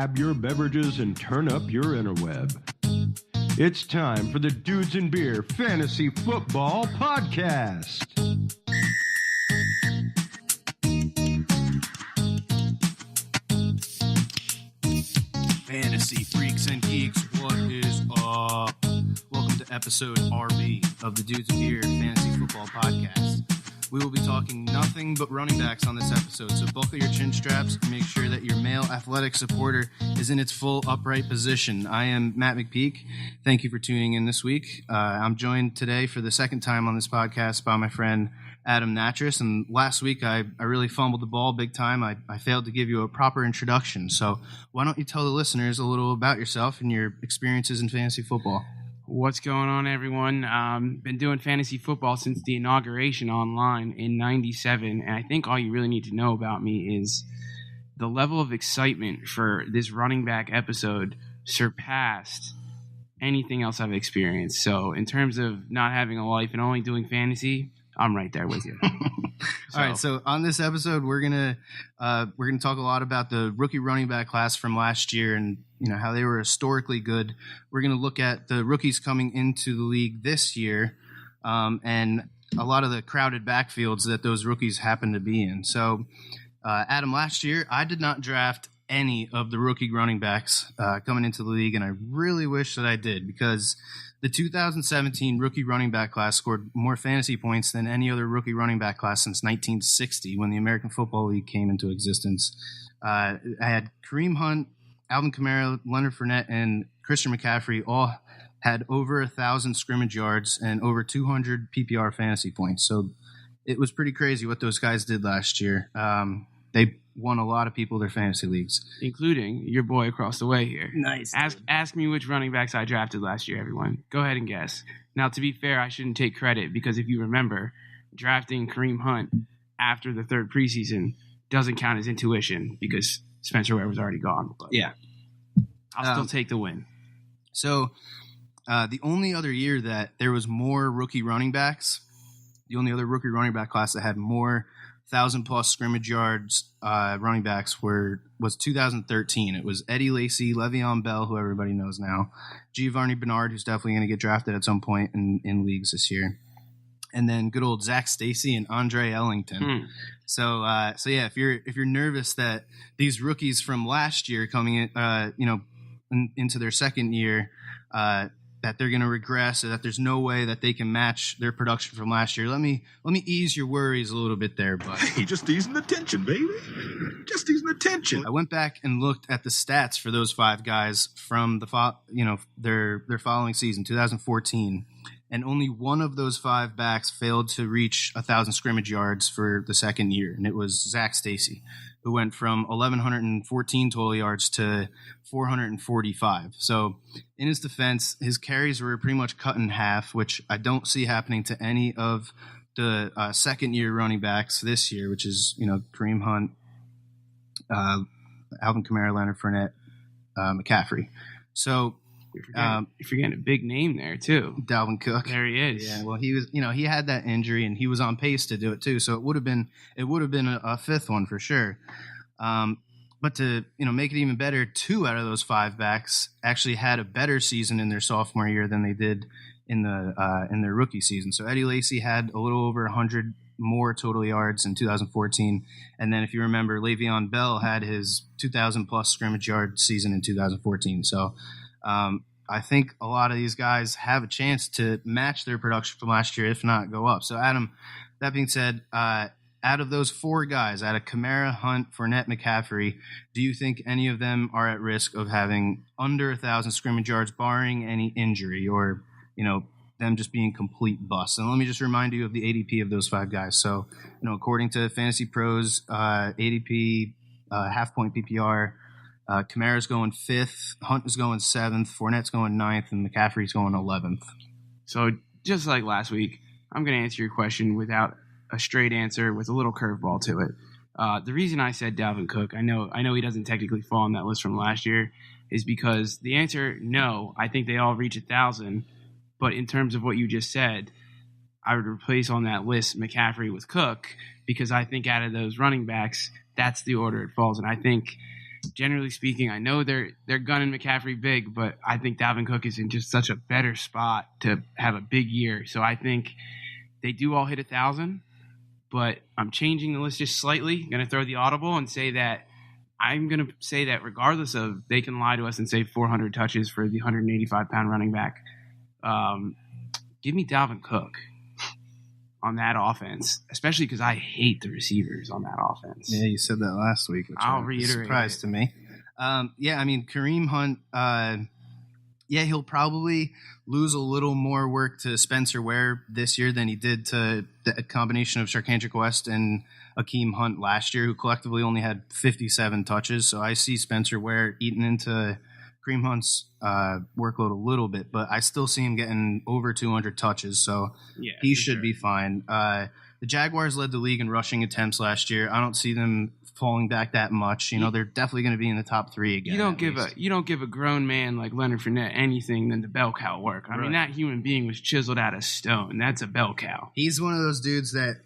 grab your beverages and turn up your interweb. It's time for the Dudes and Beer Fantasy Football Podcast. Fantasy freaks and geeks, what is up? Welcome to episode RB of the Dudes and Beer Fantasy Football Podcast. We will be talking nothing but running backs on this episode, so buckle your chin straps and make sure that your male athletic supporter is in its full upright position. I am Matt McPeak. Thank you for tuning in this week. I'm joined today for the second time on this podcast by my friend Adam Natras, and last week I really fumbled the ball big time. I failed to give you a proper introduction, so why don't you tell the listeners a little about yourself and your experiences in fantasy football? What's going on, everyone? Been doing fantasy football since the inauguration online in '97, and I think all you really need to know about me is the level of excitement for this running back episode surpassed anything else I've experienced. So in terms of not having a life and only doing fantasy, I'm right there with you. All right, so on this episode, we're gonna talk a lot about the rookie running back class from last year and how they were historically good. We're gonna look at the rookies coming into the league this year, and a lot of the crowded backfields that those rookies happen to be in. So, Adam, last year I did not draft any of the rookie running backs coming into the league, and I really wish that I did, because the 2017 rookie running back class scored more fantasy points than any other rookie running back class since 1960, when the American Football League came into existence. I had Kareem Hunt, Alvin Kamara, Leonard Fournette, and Christian McCaffrey all had over 1,000 scrimmage yards and over 200 PPR fantasy points. So it was pretty crazy what those guys did last year. They won a lot of people their fantasy leagues, including your boy across the way here. Nice. Ask me which running backs I drafted last year, everyone. Go ahead and guess. Now, to be fair, I shouldn't take credit, because if you remember, drafting Kareem Hunt after the third preseason doesn't count as intuition, because Spencer Ware was already gone. But yeah. I'll still take the win. So the only other year that there was more rookie running backs, the only other rookie running back class that had more 1,000-plus scrimmage yards running backs was 2013. It was Eddie Lacy, Le'Veon Bell, who everybody knows now, Giovanni Bernard, who's definitely going to get drafted at some point in leagues this year, and then good old Zach Stacy and Andre Ellington. So yeah, if you're nervous that these rookies from last year coming in, into their second year, that they're going to regress, or that there's no way that they can match their production from last year, let me ease your worries a little bit there, bud. Hey, just easing the tension, baby. Just easing the tension. I went back and looked at the stats for those five guys from their following season, 2014, and only one of those five backs failed to reach 1,000 scrimmage yards for the second year, and it was Zach Stacy, who went from 1,114 total yards to 445. So in his defense, his carries were pretty much cut in half, which I don't see happening to any of the second-year running backs this year, which is Kareem Hunt, Alvin Kamara, Leonard Fournette, McCaffrey. So you're forgetting a big name there too, Dalvin Cook. There he is. Yeah, well, he was, he had that injury, and he was on pace to do it too. So it would have been a fifth one for sure. But to make it even better, two out of those five backs actually had a better season in their sophomore year than they did in their rookie season. So Eddie Lacy had a little over 100 more total yards in 2014, and then if you remember, Le'Veon Bell had his 2,000 plus scrimmage yard season in 2014. So I think a lot of these guys have a chance to match their production from last year, if not go up. So, Adam, that being said, out of those four guys, out of Kamara, Hunt, Fournette, McCaffrey, do you think any of them are at risk of having under 1,000 scrimmage yards, barring any injury, or them just being complete busts? And let me just remind you of the ADP of those five guys. So, according to Fantasy Pros, ADP, half-point PPR, Kamara's going 5th, Hunt is going 7th, Fournette's going 9th, and McCaffrey's going 11th. So just like last week, I'm going to answer your question without a straight answer, with a little curveball to it. The reason I said Dalvin Cook, I know he doesn't technically fall on that list from last year, is because the answer, no, I think they all reach 1,000. But in terms of what you just said, I would replace on that list McCaffrey with Cook, because I think out of those running backs, that's the order it falls in. I think generally speaking, I know they're gunning McCaffrey big, but I think Dalvin Cook is in just such a better spot to have a big year. So I think they do all hit 1,000, but I'm changing the list just slightly. Going to throw the audible and say that I'm going to say that regardless of, they can lie to us and say 400 touches for the 185-pound running back. Give me Dalvin Cook on that offense, especially because I hate the receivers on that offense. Yeah, you said that last week, which I'll was a reiterate surprise it. to me. Yeah, I mean, Kareem Hunt, he'll probably lose a little more work to Spencer Ware this year than he did to the combination of Sharkandrick West and Akeem Hunt last year, who collectively only had 57 touches. So I see Spencer Ware eating into Kareem Hunt's workload a little bit, but I still see him getting over 200 touches, so he should be fine. The Jaguars led the league in rushing attempts last year. I don't see them falling back that much. They're definitely going to be in the top 3 again. You don't give a grown man like Leonard Fournette anything than the bell cow work. I mean, that human being was chiseled out of stone. That's a bell cow. He's one of those dudes that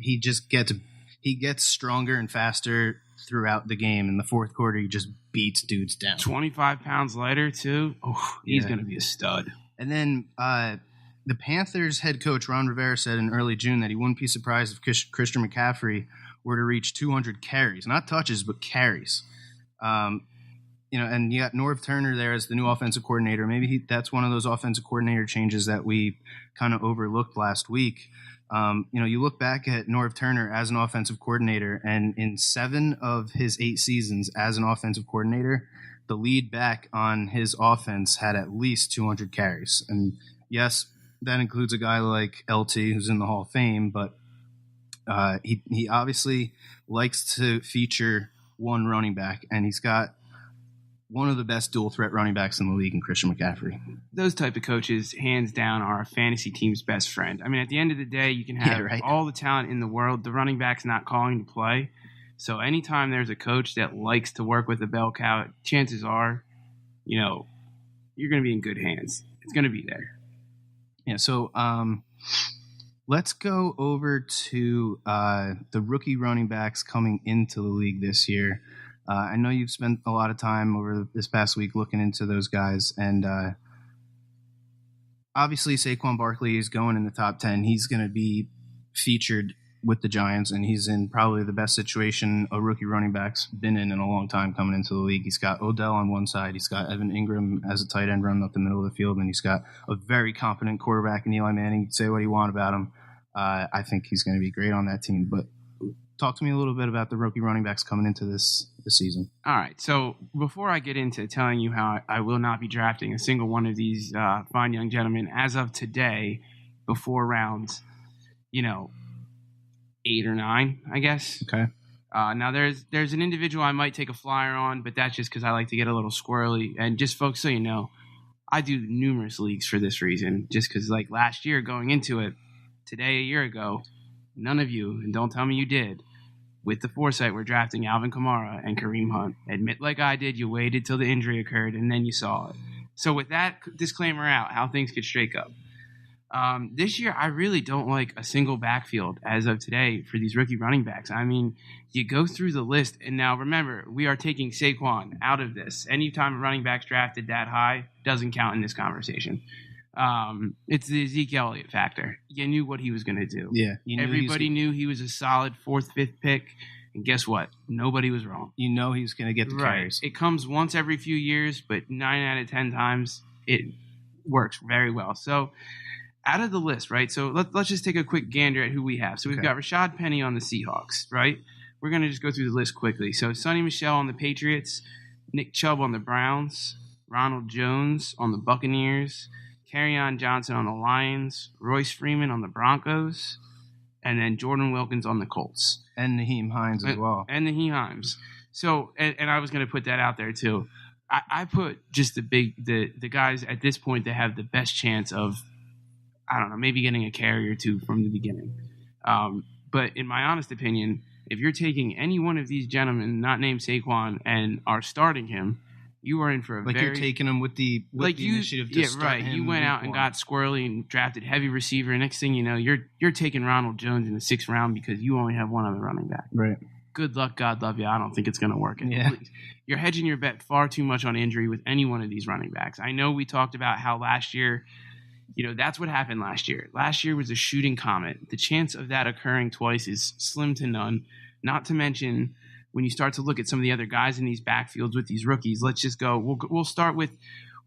he gets stronger and faster throughout the game. In the fourth quarter, he just beats dudes down. 25 pounds lighter too. Oh, he's going to be a stud. And then the Panthers head coach Ron Rivera said in early June that he wouldn't be surprised if Christian McCaffrey were to reach 200 carries, not touches, but carries. And you got Norv Turner there as the new offensive coordinator. Maybe that's one of those offensive coordinator changes that we kind of overlooked last week. You look back at Norv Turner as an offensive coordinator, and in 7 of his 8 seasons as an offensive coordinator, the lead back on his offense had at least 200 carries. And yes, that includes a guy like LT, who's in the Hall of Fame, but he obviously likes to feature one running back, and he's got one of the best dual threat running backs in the league in Christian McCaffrey. Those type of coaches, hands down, are a fantasy team's best friend. I mean, at the end of the day, you can have all the talent in the world. The running back's not calling to play. So anytime there's a coach that likes to work with a bell cow, chances are, you're going to be in good hands. It's going to be there. Yeah, so let's go over to the rookie running backs coming into the league this year. I know you've spent a lot of time over this past week looking into those guys, and obviously Saquon Barkley is going in the top 10. He's going to be featured with the Giants, and he's in probably the best situation a rookie running back's been in a long time coming into the league. He's got Odell on one side. He's got Evan Ingram as a tight end running up the middle of the field, and he's got a very competent quarterback in Eli Manning. You can say what you want about him. I think he's going to be great on that team, but talk to me a little bit about the rookie running backs coming into this season. All right. So before I get into telling you how I will not be drafting a single one of these fine young gentlemen as of today, before rounds, 8 or 9, I guess. Okay. Now there's an individual I might take a flyer on, but that's just because I like to get a little squirrely. And just folks, so you know, I do numerous leagues for this reason. Just because, like last year, going into it, today a year ago, none of you, and don't tell me you did, with the foresight, we're drafting Alvin Kamara and Kareem Hunt. Admit like I did, you waited till the injury occurred, and then you saw it. So with that disclaimer out, how things could shake up. This year, I really don't like a single backfield as of today for these rookie running backs. I mean, you go through the list, and now remember, we are taking Saquon out of this. Anytime a running back's drafted that high, doesn't count in this conversation. It's the Zeke Elliott factor. You knew what he was going to do. Yeah. Everybody knew he was a solid 4th, 5th pick. And guess what? Nobody was wrong. He was going to get the carries. It comes once every few years, but 9 out of 10 times it works very well. So out of the list, right? So let's just take a quick gander at who we have. So we've got Rashad Penny on the Seahawks, right? We're going to just go through the list quickly. So Sonny Michel on the Patriots, Nick Chubb on the Browns, Ronald Jones on the Buccaneers, Kerryon Johnson on the Lions, Royce Freeman on the Broncos, and then Jordan Wilkins on the Colts. And Naheem Hines as well. And Naheem Hines. So, and I was going to put that out there too. I put just the guys at this point that have the best chance of, I don't know, maybe getting a carry or two from the beginning. But in my honest opinion, if you're taking any one of these gentlemen, not named Saquon, and are starting him, you are in for a you're taking him with the initiative to start him. You went out and got squirrely and drafted heavy receiver. Next thing you know, you're taking Ronald Jones in the 6th round because you only have one other running back. Right. good luck, God love you. I don't think it's going to work. Yeah. You're hedging your bet far too much on injury with any one of these running backs. I know we talked about how last year, that's what happened last year. Last year was a shooting comet. The chance of that occurring twice is slim to none. Not to mention, when you start to look at some of the other guys in these backfields with these rookies, let's just go. We'll start with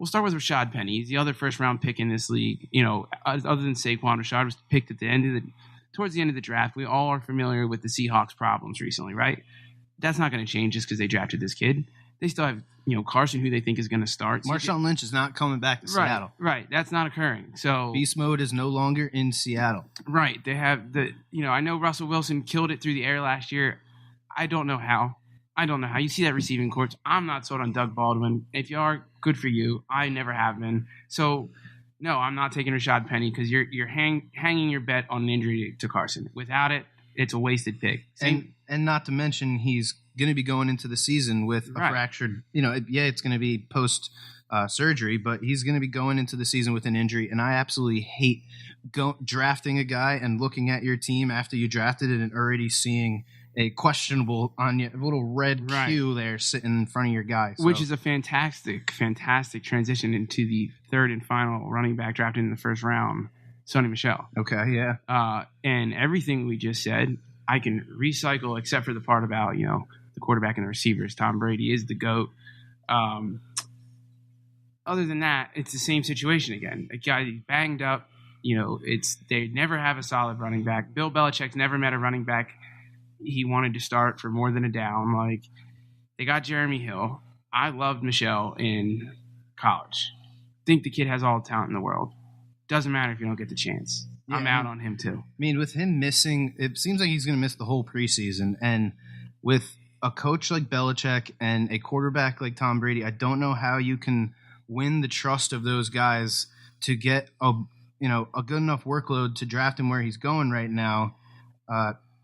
Rashad Penny. He's the other first-round pick in this league. Other than Saquon, Rashad was picked towards the end of the draft. We all are familiar with the Seahawks' problems recently, right? That's not going to change just because they drafted this kid. They still have, Carson, who they think is going to start. Marshawn Lynch is not coming back to Seattle. Right. That's not occurring. So beast mode is no longer in Seattle. Right. They have I know Russell Wilson killed it through the air last year. I don't know how. You see that receiving corps. I'm not sold on Doug Baldwin. If you are, good for you. I never have been. So, no, I'm not taking Rashad Penny because you're hanging your bet on an injury to Carson. Without it, it's a wasted pick. And not to mention, he's going to be going into the season with a fractured. It's going to be post surgery, but he's going to be going into the season with an injury. And I absolutely hate drafting a guy and looking at your team after you drafted it and already seeing a questionable on your little red Q there sitting in front of your guy. So. Which is a fantastic transition into the third and final running back drafted in the first round, Sonny Michel. Okay, yeah. And everything we just said, I can recycle except for the part about, the quarterback and the receivers. Tom Brady is the GOAT. Other than that, it's the same situation again. A guy banged up, they never have a solid running back. Bill Belichick's never met a running back he wanted to start for more than a down. Like, they got Jeremy Hill. I loved Michelle in college. Think the kid has all the talent in the world. Doesn't matter if you don't get the chance. Yeah, I'm out on him too. I mean, with him missing, it seems like he's going to miss the whole preseason. And with a coach like Belichick and a quarterback like Tom Brady, I don't know how you can win the trust of those guys to get a good enough workload to draft him where he's going right now.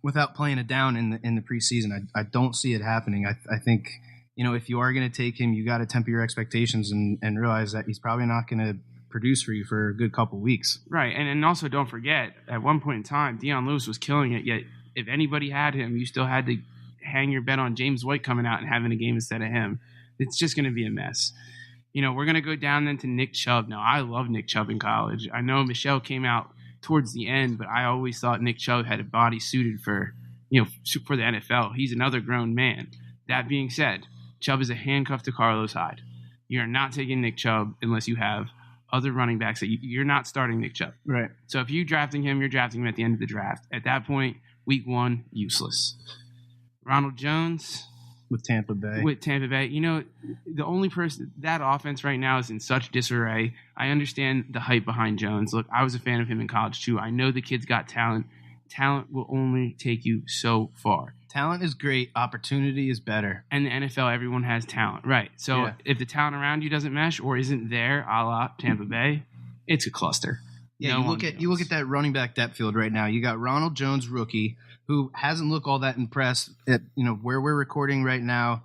Without playing it down in the preseason. I don't see it happening. I think, if you are going to take him, you got to temper your expectations and realize that he's probably not going to produce for you for a good couple weeks. Right, and also don't forget, at one point in time, Deion Lewis was killing it, yet if anybody had him, you still had to hang your bet on James White coming out and having a game instead of him. It's just going to be a mess. We're going to go down then to Nick Chubb. Now, I love Nick Chubb in college. I know Michelle came out towards the end, but I always thought Nick Chubb had a body suited for the NFL. He's another grown man. That being said, Chubb is a handcuff to Carlos Hyde. You're not taking Nick Chubb unless you have other running backs that you're not starting Nick Chubb. Right. So if you're drafting him at the end of the draft. At that point, week 1, useless. Ronald Jones with Tampa Bay. The only person, that offense right now is in such disarray. I understand the hype behind Jones. Look, I was a fan of him in college too. I know the kid's got talent. Talent will only take you so far. Talent is great. Opportunity is better. And the NFL, everyone has talent. Right. So if the talent around you doesn't mesh or isn't there, a la Tampa Bay, it's a cluster. Yeah, you look at that running back depth field right now. You got Ronald Jones, rookie, who hasn't looked all that impressed at where we're recording right now.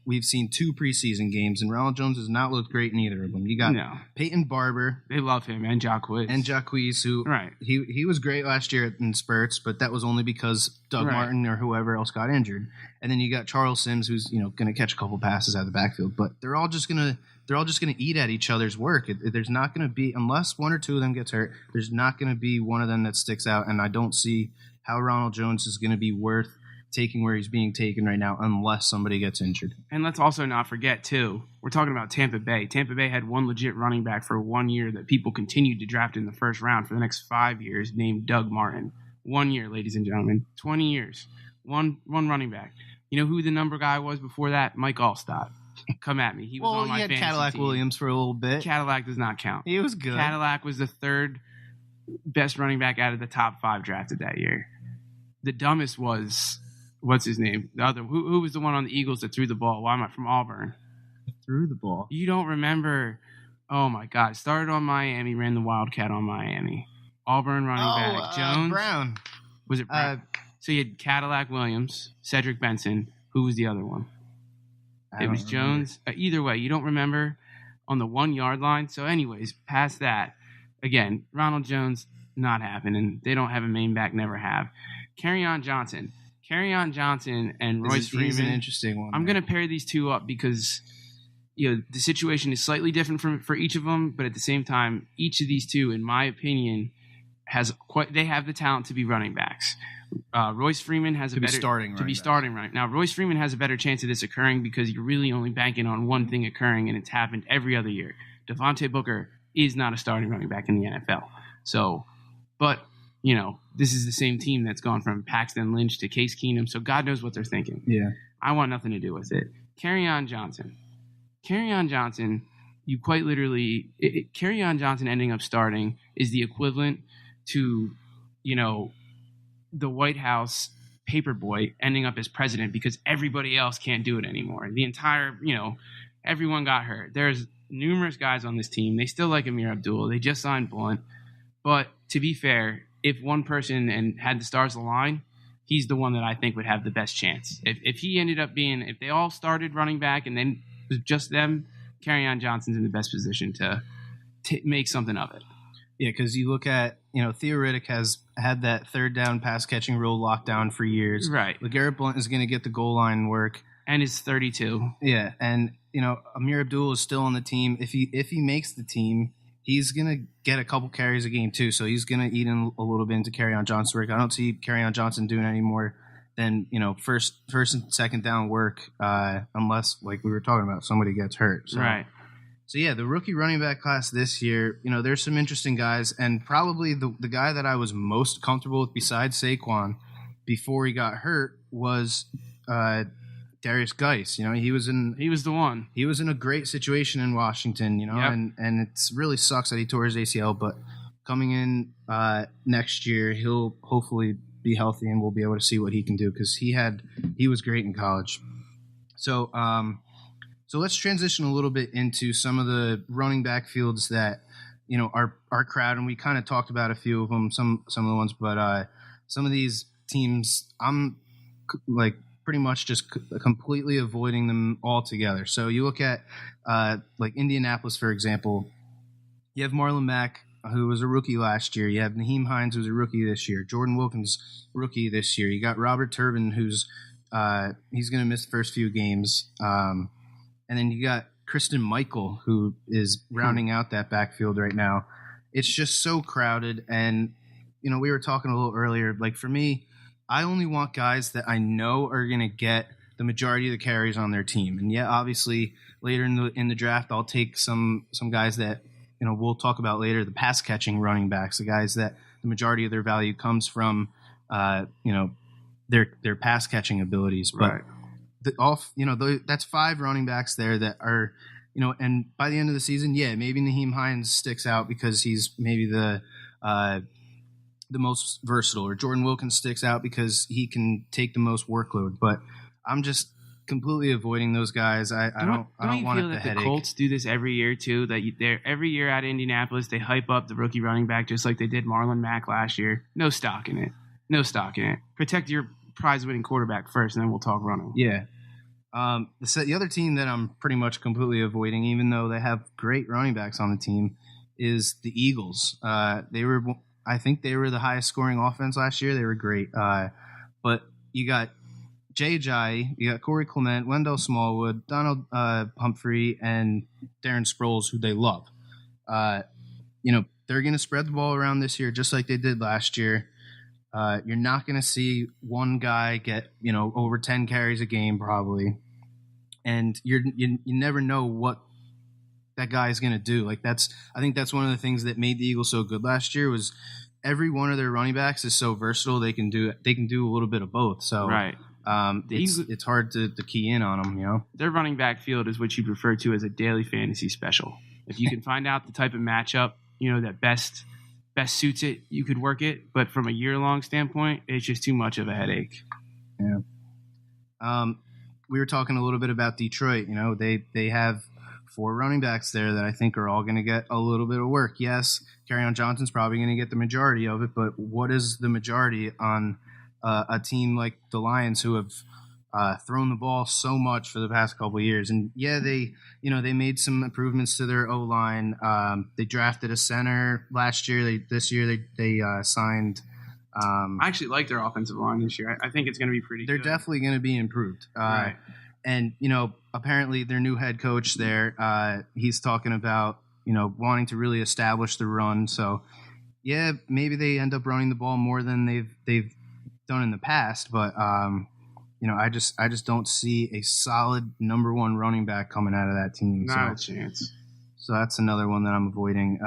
We've seen 2 preseason games, and Ronald Jones has not looked great in either of them. You got Peyton Barber. They love him, and Jacquizz. Who he was great last year in spurts, but that was only because Doug Martin or whoever else got injured. And then you got Charles Sims, who's going to catch a couple passes out of the backfield, but they're all just going to eat at each other's work. There's not going to be, unless 1 or 2 of them gets hurt, there's not going to be one of them that sticks out, and I don't see how Ronald Jones is going to be worth taking where he's being taken right now unless somebody gets injured. And let's also not forget, too, we're talking about Tampa Bay. Tampa Bay had one legit running back for 1 year that people continued to draft in the first round for the next 5 years named Doug Martin. 1 year, ladies and gentlemen. 20 years. One running back. You know who the number guy was before that? Mike Allstott. Come at me. He was on my fantasy Cadillac team. Williams for a little bit. Cadillac does not count. He was good. Cadillac was the 3rd best running back out of the top 5 drafted that year. The dumbest was, what's his name? The other, who was the one on the Eagles that threw the ball? Why am I from Auburn? Threw the ball. You don't remember? Oh my God! Started on Miami, ran the Wildcat on Miami. Auburn running back Jones. Brown. Was it Brown? So you had Cadillac Williams, Cedric Benson. Who was the other one? It was Jones. Either way, you don't remember on the 1 yard line. So, anyways, past that, again, Ronald Jones not happening. They don't have a main back, never have. Kerryon Johnson. Kerryon Johnson and Royce Freeman. He's an interesting one. I'm going to pair these two up because the situation is slightly different for each of them, but at the same time, each of these two, in my opinion, they have the talent to be running backs. Royce Freeman has to be starting right now. Royce Freeman has a better chance of this occurring because you're really only banking on one thing occurring, and it's happened every other year. Devontae Booker is not a starting running back in the NFL. So, but this is the same team that's gone from Paxton Lynch to Case Keenum, so God knows what they're thinking. Yeah, I want nothing to do with it. Kerryon Johnson, you quite literally, Kerryon Johnson ending up starting is the equivalent to, the White House paperboy ending up as president because everybody else can't do it anymore. The entire, everyone got hurt. There's numerous guys on this team. They still like Amir Abdul. They just signed Blunt. But to be fair, if one person and had the stars align, he's the one that I think would have the best chance. If he ended up if they all started running back and then it was just them, Kerryon Johnson's in the best position to make something of it. Yeah, because you look at, Theo Riddick has had that third down pass catching rule locked down for years. Right. LeGarrette Blount is going to get the goal line work. And is 32. Yeah, and, Amir Abdul is still on the team. If he makes the team, he's going to get a couple carries a game too, so he's going to eat in a little bit into Kerryon Johnson's work. I don't see Kerryon Johnson doing any more than, first and second down work unless, like we were talking about, somebody gets hurt. So. Right. So, yeah, the rookie running back class this year, there's some interesting guys, and probably the guy that I was most comfortable with besides Saquon before he got hurt was Darius Geis. He was the one. He was in a great situation in Washington, Yep. and it really sucks that he tore his ACL, but coming in next year, he'll hopefully be healthy and we'll be able to see what he can do because he was great in college. So, So let's transition a little bit into some of the running back fields that, our crowd, and we kind of talked about a few of them, some of the ones, but some of these teams, I'm pretty much just completely avoiding them altogether. So you look at Indianapolis, for example, you have Marlon Mack, who was a rookie last year. You have Nyheim Hines, who's a rookie this year. Jordan Wilkins, rookie this year. You got Robert Turbin, who's he's going to miss the first few games. And then you got Kristen Michael, who is rounding out that backfield right now. It's just so crowded. And, we were talking a little earlier, for me, I only want guys that I know are going to get the majority of the carries on their team. And yeah, obviously later in the draft, I'll take some guys that, we'll talk about later, the pass catching running backs, the guys that the majority of their value comes from, their pass catching abilities. But right. That's 5 running backs there that are, and by the end of the season, yeah, maybe Nyheim Hines sticks out because he's maybe the most versatile, or Jordan Wilkins sticks out because he can take the most workload. But I'm just completely avoiding those guys. I don't want feel the that headache. The Colts do this every year too. That they're every year at Indianapolis, they hype up the rookie running back just like they did Marlon Mack last year. No stock in it. Protect your prize-winning quarterback first, and then we'll talk running. Yeah. The other team that I'm pretty much completely avoiding, even though they have great running backs on the team, is the Eagles. I think they were the highest scoring offense last year. They were great. But you got Jay Ajayi, you got Corey Clement, Wendell Smallwood, Donald Humphrey, and Darren Sproles, who they love. They're going to spread the ball around this year just like they did last year. You're not going to see one guy get, over 10 carries a game probably. And you never know what that guy is going to do. I think that's one of the things that made the Eagles so good last year was every one of their running backs is so versatile. They can do a little bit of both. So right. It's hard to key in on them, Their running back field is what you refer to as a daily fantasy special. If you can find out the type of matchup, that best suits it, you could work it. But from a year-long standpoint, it's just too much of a headache. Yeah. We were talking a little bit about Detroit. They have 4 running backs there that I think are all going to get a little bit of work. Yes, Kerryon Johnson's probably going to get the majority of it, but what is the majority on a team like the Lions who have thrown the ball so much for the past couple of years? And yeah, they made some improvements to their O-line. They drafted a center last year. This year they signed I actually like their offensive line this year. I think it's going to be pretty They're good. definitely going to be improved. Right. And, apparently their new head coach there, he's talking about, wanting to really establish the run. So, yeah, maybe they end up running the ball more than they've done in the past. But, I just don't see a solid number one running back coming out of that team. Not a chance. So that's another one that I'm avoiding.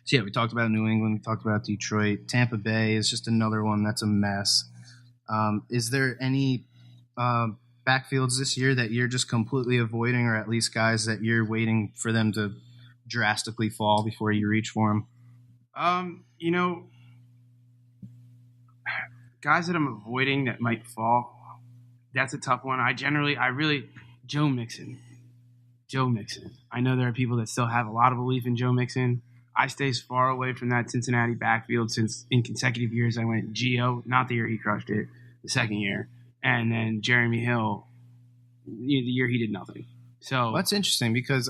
So yeah, we talked about New England, we talked about Detroit. Tampa Bay is just another one that's a mess. Is there any backfields this year that you're just completely avoiding, or at least guys that you're waiting for them to drastically fall before you reach for them? Guys that I'm avoiding that might fall, that's a tough one. Joe Mixon. I know there are people that still have a lot of belief in Joe Mixon. I stay as far away from that Cincinnati backfield since in consecutive years I went Gio, not the year he crushed it, the second year, and then Jeremy Hill, the year he did nothing. So well, that's interesting because,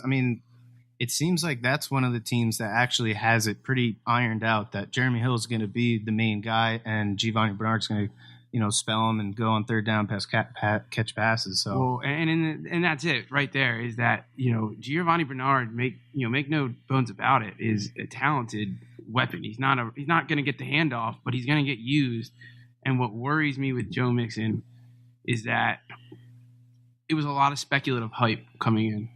it seems like that's one of the teams that actually has it pretty ironed out that Jeremy Hill is going to be the main guy and Giovanni Bernard's going to, spell him and go on third down catch passes. So, well, and that's it right there is that, Giovanni Bernard, make no bones about it, is a talented weapon. He's not going to get the handoff, but he's going to get used. And what worries me with Joe Mixon is that it was a lot of speculative hype coming in.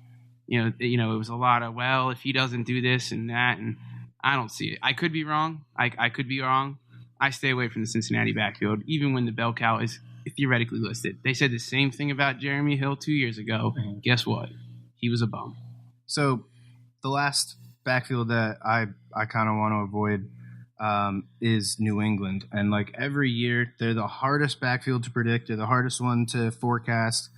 It was a lot of, well, if he doesn't do this and that, and I don't see it. I could be wrong. I could be wrong. I stay away from the Cincinnati backfield, even when the bell cow is theoretically listed. They said the same thing about Jeremy Hill 2 years ago. Mm-hmm. Guess what? He was a bum. So the last backfield that I kind of want to avoid is New England. And like every year, they're the hardest backfield to predict. They're the hardest one to forecast.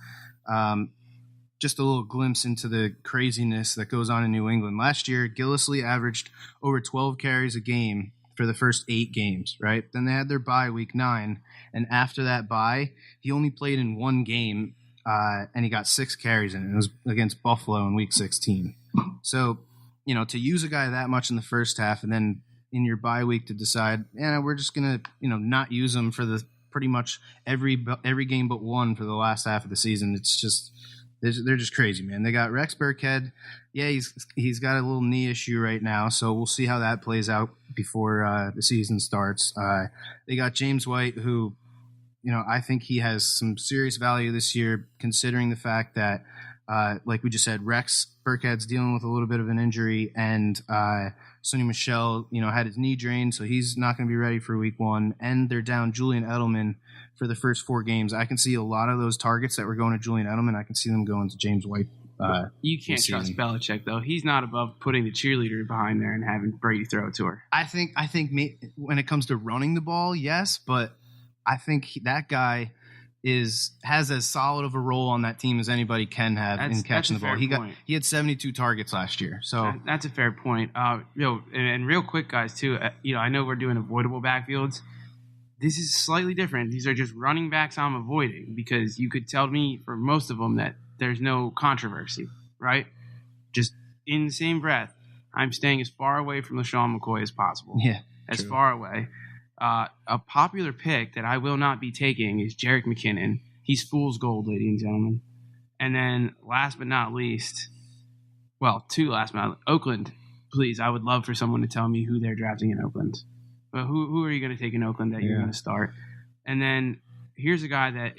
Just a little glimpse into the craziness that goes on in New England. Last year, Gillislee averaged over 12 carries a game for the first 8 games, right? Then they had their bye week 9. And after that bye, he only played in 1 game, and he got 6 carries in it. It was against Buffalo in week 16. So, to use a guy that much in the first half and then in your bye week to decide, we're just going to, not use him for the pretty much every game but one for the last half of the season. It's just... They're just crazy, man. They got Rex Burkhead. Yeah, he's got a little knee issue right now, so we'll see how that plays out before the season starts. They got James White, who, I think he has some serious value this year, considering the fact that, like we just said, Rex Burkhead's dealing with a little bit of an injury, and Sonny Michel, had his knee drained, so he's not going to be ready for week 1. And they're down Julian Edelman for the first 4 games. I can see a lot of those targets that were going to Julian Edelman. I can see them going to James White. You can't trust Belichick, though. He's not above putting the cheerleader behind there and having Brady throw it to her. I think when it comes to running the ball, yes, but I think that guy has as solid of a role on that team as anybody can have in catching the ball. He had 72 targets last year, so that's a fair point. And real quick, guys, too. I know we're doing avoidable backfields. This is slightly different. These are just running backs I'm avoiding because you could tell me for most of them that there's no controversy, right? Just in the same breath, I'm staying as far away from LaShawn McCoy as possible. Yeah, as far away. A popular pick that I will not be taking is Jerick McKinnon. He's fool's gold, ladies and gentlemen. And then last but not least, Oakland. Please, I would love for someone to tell me who they're drafting in Oakland. But who are you going to take in Oakland that you're going to start? And then here's a guy that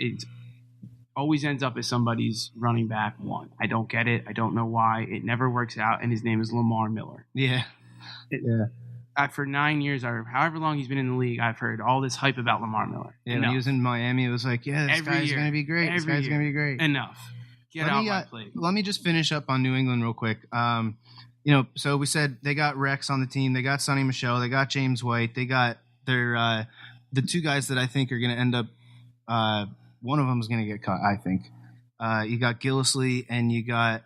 always ends up as somebody's running back 1. I don't get it. I don't know why. It never works out, and his name is Lamar Miller. Yeah. For 9 years or however long he's been in the league, I've heard all this hype about Lamar Miller. Yeah, when he was in Miami, it was like, this guy's going to be great. This guy's going to be great. Enough. Get out my plate. Let me just finish up on New England real quick. So we said they got Rex on the team. They got Sonny Michel. They got James White. They got their the 2 guys that I think are going to end up one of them is going to get cut, I think. You got Gillislee and you got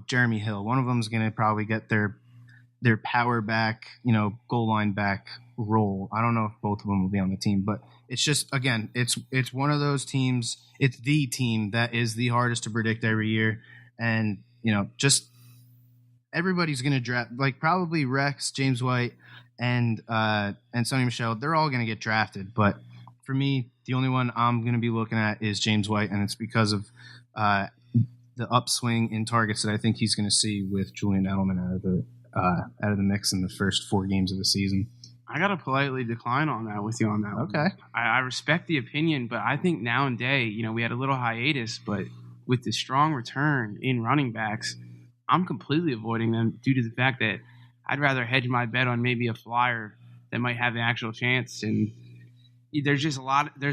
Jeremy Hill. One of them is going to probably get their power back, goal line back role. I don't know if both of them will be on the team, but it's just, again, it's one of those teams. It's the team that is the hardest to predict every year. And, just everybody's going to draft, like probably Rex, James White, and Sonny Michel, they're all going to get drafted. But for me, the only one I'm going to be looking at is James White, and it's because of the upswing in targets that I think he's going to see with Julian Edelman out of the mix in the first 4 games of the season. I got to politely decline on that with you on that. Okay. One. I respect the opinion, but I think now and day, we had a little hiatus, but with the strong return in running backs, I'm completely avoiding them due to the fact that I'd rather hedge my bet on maybe a flyer that might have an actual chance. And there's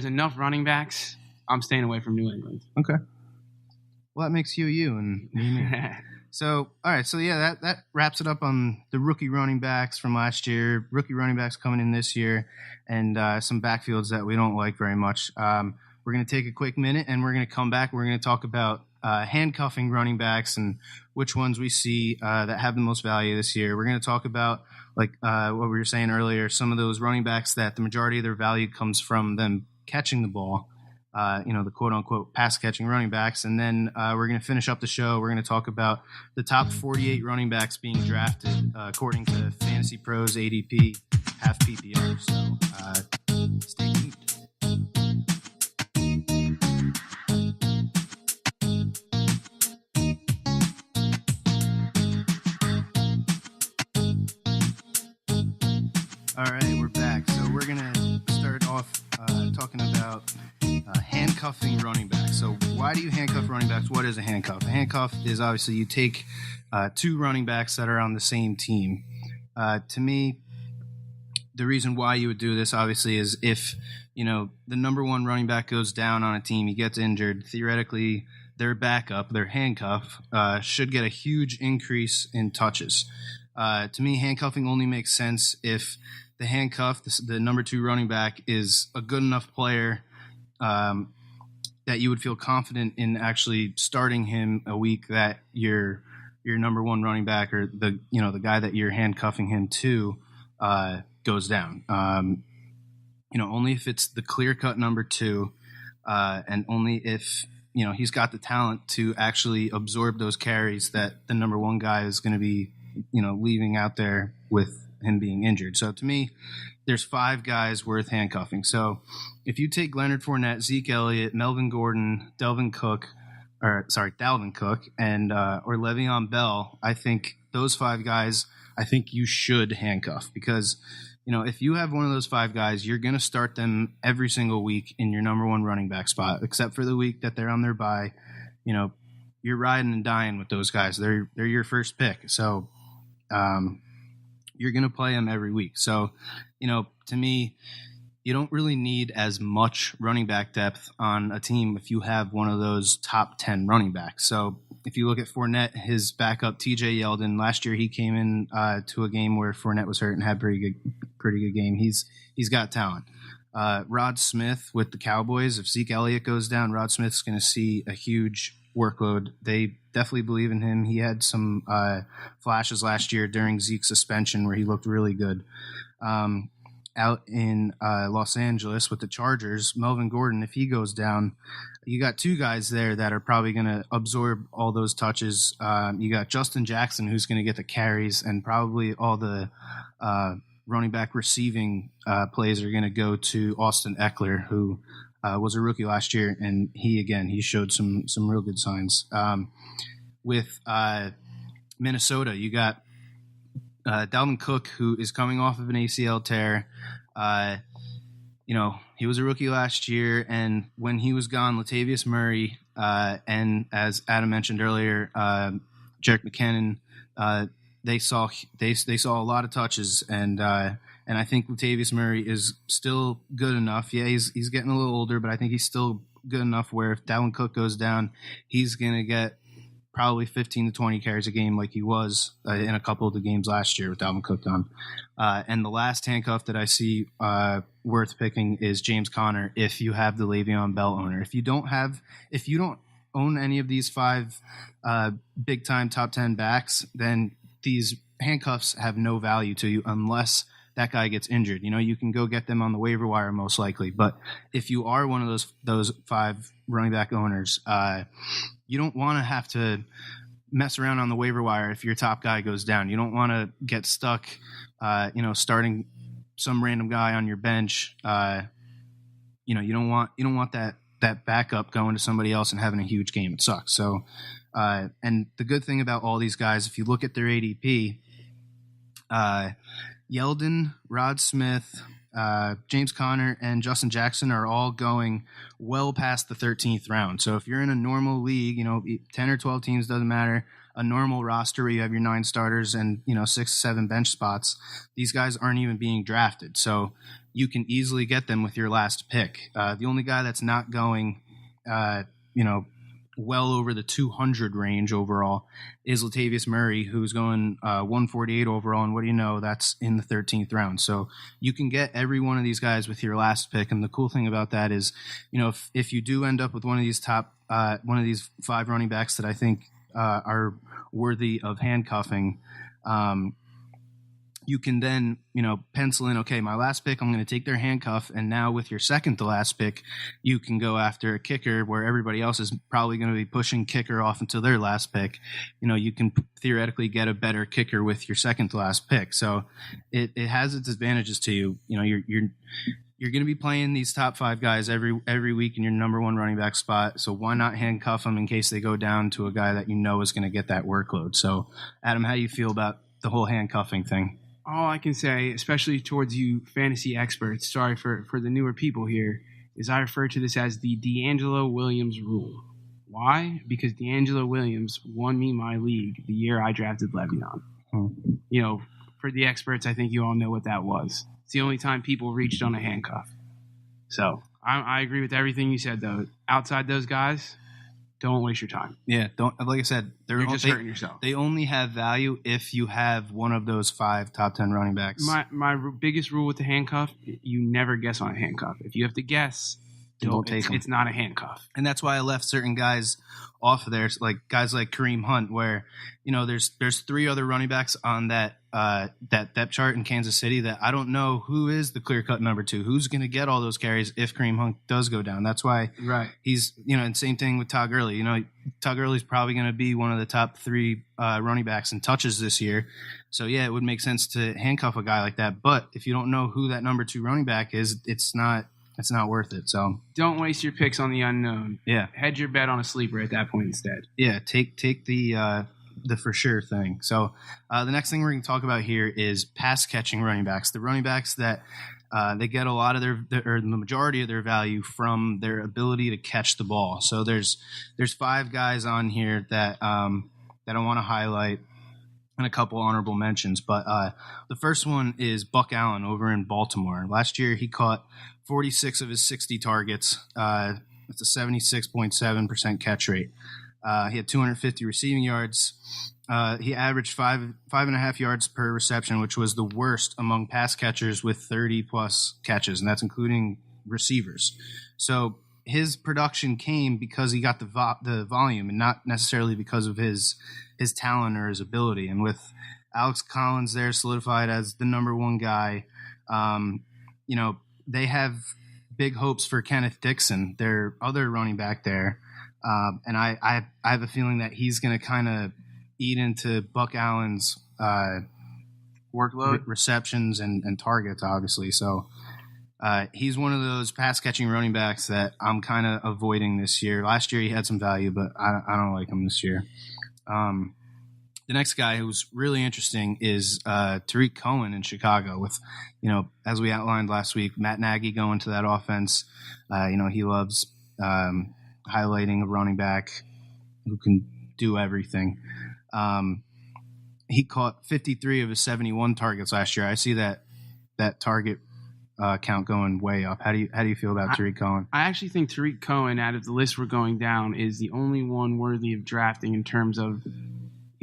enough running backs. I'm staying away from New England. Okay. Well, that makes you and me. So, all right. So, yeah, that wraps it up on the rookie running backs from last year, rookie running backs coming in this year, and some backfields that we don't like very much. We're going to take a quick minute, and we're going to come back. We're going to talk about handcuffing running backs and which ones we see that have the most value this year. We're going to talk about, like what we were saying earlier, some of those running backs that the majority of their value comes from them catching the ball. The quote-unquote pass-catching running backs. And then we're going to finish up the show. We're going to talk about the top 48 running backs being drafted according to Fantasy Pros ADP half PPR. So stay tuned. All right, we're back. So we're going to start off talking about handcuffing running backs. So why do you handcuff running backs? What is a handcuff? A handcuff is obviously you take 2 running backs that are on the same team. To me, the reason why you would do this obviously is if, the number 1 running back goes down on a team, he gets injured, theoretically their backup, their handcuff, should get a huge increase in touches. To me, handcuffing only makes sense if the handcuff, the number 2 running back, is a good enough player that you would feel confident in actually starting him a week that your number 1 running back or the guy that you're handcuffing him to goes down. Only if it's the clear-cut number 2, and only if he's got the talent to actually absorb those carries that the number 1 guy is going to be leaving out there with him being injured. So to me, there's 5 guys worth handcuffing. So if you take Leonard Fournette, Zeke Elliott, Melvin Gordon, Dalvin Cook, and or Le'Veon Bell, I think those 5 guys, I think you should handcuff because if you have one of those 5 guys, you're going to start them every single week in your number 1 running back spot, except for the week that they're on their bye. You're riding and dying with those guys. They're your first pick. So you're going to play them every week. So, to me, you don't really need as much running back depth on a team if you have one of those top 10 running backs. So if you look at Fournette, his backup, TJ Yeldon, last year he came in to a game where Fournette was hurt and had pretty good game. He's got talent. Rod Smith with the Cowboys, if Zeke Elliott goes down, Rod Smith's going to see a huge workload. They definitely believe in him. He had some flashes last year during Zeke's suspension where he looked really good. Out in Los Angeles with the Chargers, Melvin Gordon, if he goes down, you got 2 guys there that are probably going to absorb all those touches. You got Justin Jackson, who's going to get the carries, and probably all the running back receiving plays are going to go to Austin Eckler, who was a rookie last year, and he showed some real good signs. With Minnesota, you got Dalvin Cook, who is coming off of an ACL tear. He was a rookie last year, and when he was gone, Latavius Murray and, as Adam mentioned earlier, Jerick McKinnon, they saw a lot of touches, and I think Latavius Murray is still good enough. Yeah, he's getting a little older, but I think he's still good enough where if Dalvin Cook goes down, he's going to get probably 15 to 20 carries a game like he was in a couple of the games last year with Dalvin Cook on. And the last handcuff that I see worth picking is James Conner if you have the Le'Veon Bell owner. If you don't own any of these 5 big-time top 10 backs, then these handcuffs have no value to you unless that guy gets injured. You can go get them on the waiver wire most likely. But if you are one of those 5 running back owners, you don't want to have to mess around on the waiver wire if your top guy goes down. You don't want to get stuck, starting some random guy on your bench. You don't want that backup going to somebody else and having a huge game. It sucks. So, and the good thing about all these guys, if you look at their ADP, Yeldon, Rod Smith, James Conner, and Justin Jackson are all going well past the 13th round. So if you're in a normal league, 10 or 12 teams, doesn't matter, a normal roster where you have your 9 starters and 6 7 bench spots, these guys aren't even being drafted. So you can easily get them with your last pick. The only guy that's not going, well over the 200 range overall is Latavius Murray, who's going 148 overall, and what do you know, that's in the 13th round. So you can get every one of these guys with your last pick, and the cool thing about that is, if you do end up with one of these 5 running backs that I think are worthy of handcuffing, you can then, pencil in, okay, my last pick, I'm going to take their handcuff. And now with your second to last pick, you can go after a kicker where everybody else is probably going to be pushing kicker off until their last pick. You can theoretically get a better kicker with your second to last pick. So it has its advantages to you. You're going to be playing these top 5 guys every week in your number 1 running back spot. So why not handcuff them in case they go down to a guy that is going to get that workload? So Adam, how do you feel about the whole handcuffing thing? All I can say, especially towards you fantasy experts, sorry for the newer people here, is I refer to this as the D'Angelo Williams rule. Why? Because D'Angelo Williams won me my league the year I drafted Le'Veon. For the experts, I think you all know what that was. It's the only time people reached on a handcuff. So I agree with everything you said, though. Outside those guys, don't waste your time. Yeah, don't. Like I said, you're just hurting yourself. They only have value if you have one of those 5 top 10 running backs. My biggest rule with the handcuff: you never guess on a handcuff. If you have to guess, don't take them. It's not a handcuff. And that's why I left certain guys off of there, like guys like Kareem Hunt, where there's 3 other running backs on that depth chart in Kansas City that I don't know who is the clear-cut number 2, who's going to get all those carries if Kareem Hunt does go down. That's why he's, and same thing with Todd Gurley. Todd Gurley's probably going to be one of the top 3 running backs in touches this year. So, yeah, it would make sense to handcuff a guy like that. But if you don't know who that number 2 running back is, it's not worth it. So don't waste your picks on the unknown. Yeah. Hedge your bet on a sleeper at that point instead. Yeah, take the for sure thing. So the next thing we're going to talk about here is pass catching running backs. The running backs that they get a lot of or the majority of their value from their ability to catch the ball. So there's 5 guys on here that I want to highlight and a couple honorable mentions. But the first one is Buck Allen over in Baltimore. Last year he caught 46 of his 60 targets. That's a 76.7% catch rate. He had 250 receiving yards. He averaged 5.5 yards per reception, which was the worst among pass catchers with 30-plus catches, and that's including receivers. So his production came because he got the volume and not necessarily because of his talent or his ability. And with Alex Collins there solidified as the number 1 guy, they have big hopes for Kenneth Dixon, their other running back there. And I have a feeling that he's going to kind of eat into Buck Allen's workload, receptions and targets, obviously. So he's one of those pass-catching running backs that I'm kind of avoiding this year. Last year he had some value, but I don't like him this year. The next guy who's really interesting is Tariq Cohen in Chicago with, as we outlined last week, Matt Nagy going to that offense. He loves highlighting a running back who can do everything. He caught 53 of his 71 targets last year. I see that target count going way up. How do you feel about Tariq Cohen? I actually think Tariq Cohen, out of the list we're going down, is the only one worthy of drafting in terms of,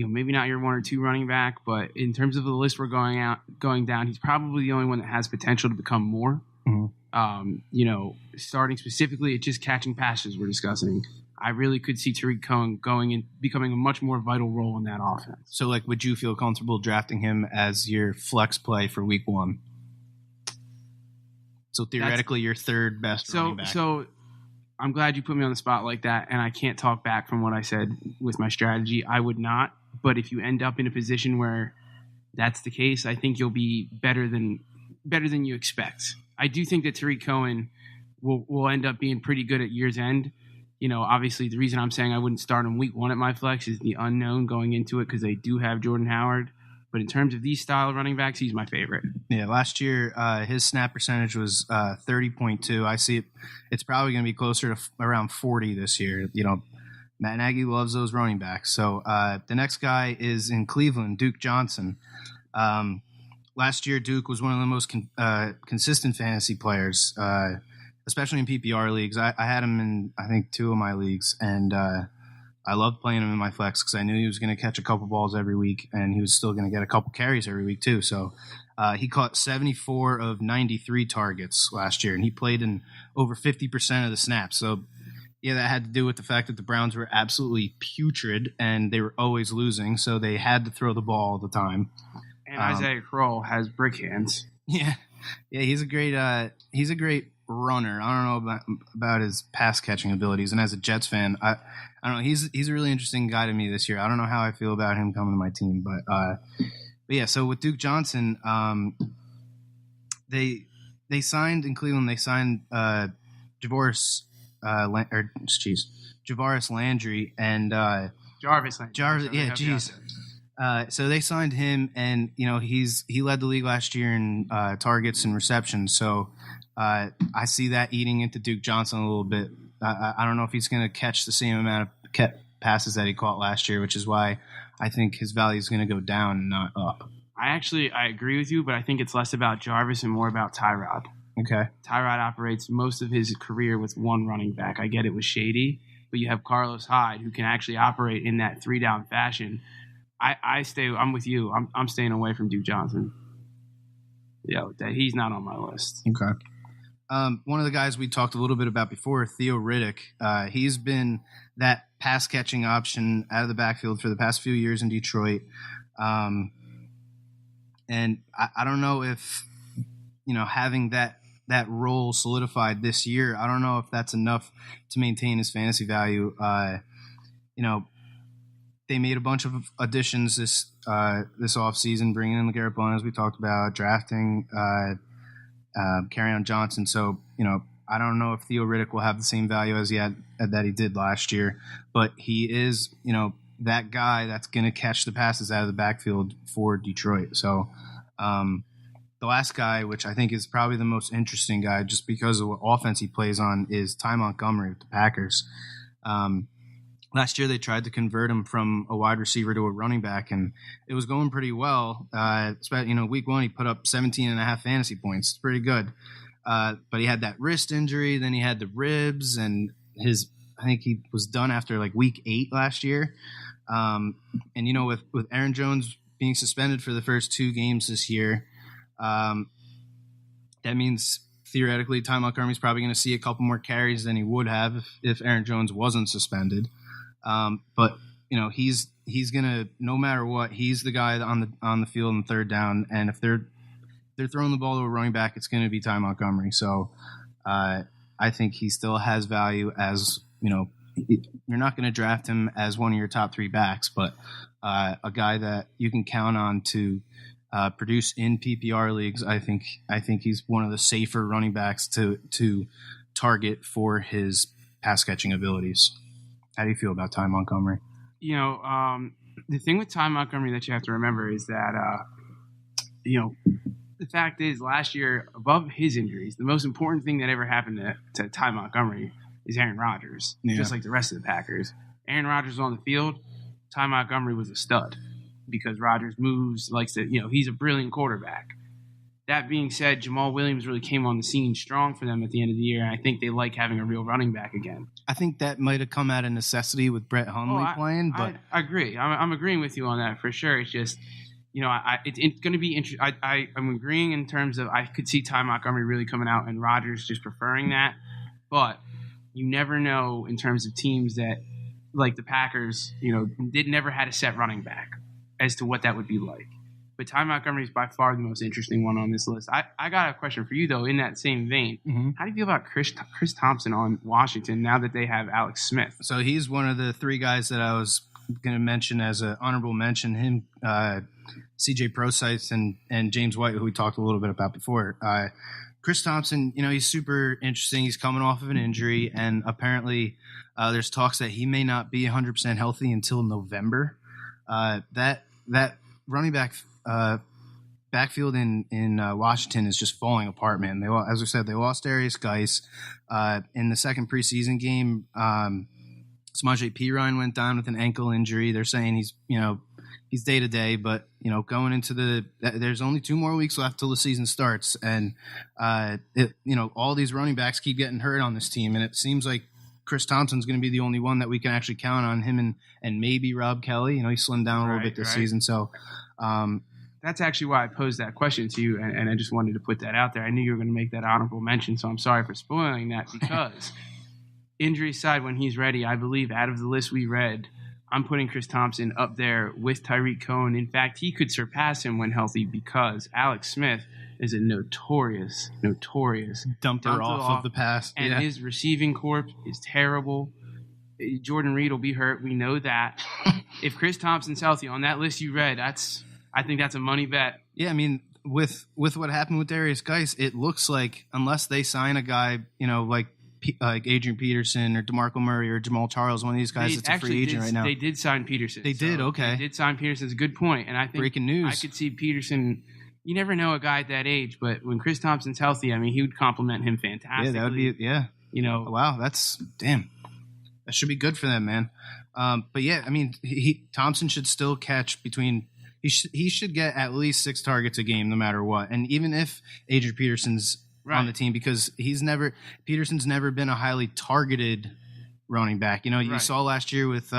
maybe not your 1 or 2 running back, but in terms of the list we're going down, he's probably the only one that has potential to become more. Mm-hmm. Starting specifically at just catching passes we're discussing, I really could see Tariq Cohen going and becoming a much more vital role in that offense. So, would you feel comfortable drafting him as your flex play for week 1? So theoretically, your third best running back. So I'm glad you put me on the spot like that, and I can't talk back from what I said with my strategy. I would not, but if you end up in a position where that's the case, I think you'll be better than you expect. I do think that Tariq Cohen will end up being pretty good at year's end. Obviously the reason I'm saying I wouldn't start him week 1 at my flex is the unknown going into it because they do have Jordan Howard. But in terms of these style running backs, he's my favorite. Yeah, last year his snap percentage was 30.2. I see it's probably going to be closer to around 40 this year. Matt Nagy loves those running backs. So the next guy is in Cleveland, Duke Johnson. Last year, Duke was one of the most consistent fantasy players, especially in PPR leagues. I had him in, I think, 2 of my leagues, and I loved playing him in my flex because I knew he was going to catch a couple balls every week, and he was still going to get a couple carries every week too. So he caught 74 of 93 targets last year, and he played in over 50% of the snaps. So yeah, that had to do with the fact that the Browns were absolutely putrid, and they were always losing, so they had to throw the ball all the time. And Isaiah Crowell has brick hands. Yeah, he's a great runner. I don't know about his pass catching abilities, and as a Jets fan, I don't know. He's a really interesting guy to me this year. I don't know how I feel about him coming to my team, but yeah. So with Duke Johnson, they signed in Cleveland. They signed Javaris Landry and Jarvis Landry. Yeah, geez. So they signed him, and he led the league last year in targets and receptions. So I see that eating into Duke Johnson a little bit. I don't know if he's going to catch the same amount of passes that he caught last year, which is why I think his value is going to go down and not up. I agree with you, but I think it's less about Jarvis and more about Tyrod. Okay. Tyrod operates most of his career with one running back. I get it was shady, but you have Carlos Hyde who can actually operate in that 3-down fashion. I'm with you. I'm staying away from Duke Johnson. He's not on my list. Okay. One of the guys we talked a little bit about before, Theo Riddick, he's been that pass-catching option out of the backfield for the past few years in Detroit. And I don't know if, having that role solidified this year, I don't know if that's enough to maintain his fantasy value. They made a bunch of additions this offseason, bringing in LeGarrette Blount, as we talked about, drafting Kerryon Johnson. So, I don't know if Theo Riddick will have the same value that he did last year, but he is, that guy that's going to catch the passes out of the backfield for Detroit. So the last guy, which I think is probably the most interesting guy just because of what offense he plays on, is Ty Montgomery with the Packers. Last year they tried to convert him from a wide receiver to a running back, and it was going pretty well. Week 1 he put up 17.5 fantasy points. It's pretty good. But he had that wrist injury, then he had the ribs, and I think he was done after like week 8 last year. With Aaron Jones being suspended for the first 2 games this year, that means theoretically Ty Montgomery's probably going to see a couple more carries than he would have if Aaron Jones wasn't suspended. But he's gonna, no matter what, he's the guy on the field in 3rd down, and if they're throwing the ball to a running back, it's going to be Ty Montgomery. So I think he still has value as, you're not going to draft him as one of your top 3 backs, but a guy that you can count on to produce in PPR leagues. I think he's one of the safer running backs to target for his pass catching abilities. How do you feel about Ty Montgomery? The thing with Ty Montgomery that you have to remember is that, the fact is last year, above his injuries, the most important thing that ever happened to Ty Montgomery is Aaron Rodgers, just like the rest of the Packers. Aaron Rodgers was on the field. Ty Montgomery was a stud because Rodgers moves, likes to, he's a brilliant quarterback. That being said, Jamal Williams really came on the scene strong for them at the end of the year, and I think they like having a real running back again. I think that might have come out of necessity with Brett Hundley playing, but I agree. I'm agreeing with you on that for sure. It's just, it's going to be interesting. I'm agreeing in terms of I could see Ty Montgomery really coming out and Rodgers just preferring that, but you never know in terms of teams that, like the Packers, never had a set running back as to what that would be like. But Ty Montgomery is by far the most interesting one on this list. I got a question for you, though, in that same vein. Mm-hmm. How do you feel about Chris Thompson on Washington now that they have Alex Smith? So he's one of the three guys that I was going to mention as an honorable mention. Him, CJ Prosise, and James White, who we talked a little bit about before. Chris Thompson, he's super interesting. He's coming off of an injury, and apparently there's talks that he may not be 100% healthy until November. That running back backfield in Washington is just falling apart, man. As I said, they lost Darius Geis in the second preseason game. Samaje Perine went down with an ankle injury. They're saying he's day to day, but going into there's only 2 more weeks left till the season starts, and all these running backs keep getting hurt on this team, and it seems like Chris Thompson's going to be the only one that we can actually count on, him and maybe Rob Kelly. He slimmed down a little bit this season, so that's actually why I posed that question to you, and I just wanted to put that out there. I knew you were going to make that honorable mention, so I'm sorry for spoiling that, because injury side, when he's ready, I believe out of the list we read, I'm putting Chris Thompson up there with Tyreek Cohen. In fact, he could surpass him when healthy, because Alex Smith is a notorious dumper off of the pass. And his receiving corps is terrible. Jordan Reed will be hurt. We know that. If Chris Thompson's healthy on that list you read, I think that's a money bet. Yeah, I mean, with what happened with Darius Geis, it looks like unless they sign a guy, like Adrian Peterson or DeMarco Murray or Jamal Charles, one of these guys that's a free agent right now. They did sign Peterson. They did, okay. They did sign Peterson. It's a good point. And I think breaking news. I could see Peterson. You never know a guy at that age, but when Chris Thompson's healthy, I mean, he would complement him fantastically. Yeah, that would be, wow, damn. That should be good for them, man. But yeah, I mean, Thompson should still catch he should get at least 6 targets a game no matter what. And even if Adrian Peterson's on the team, because Peterson's never been a highly targeted running back. You saw last year with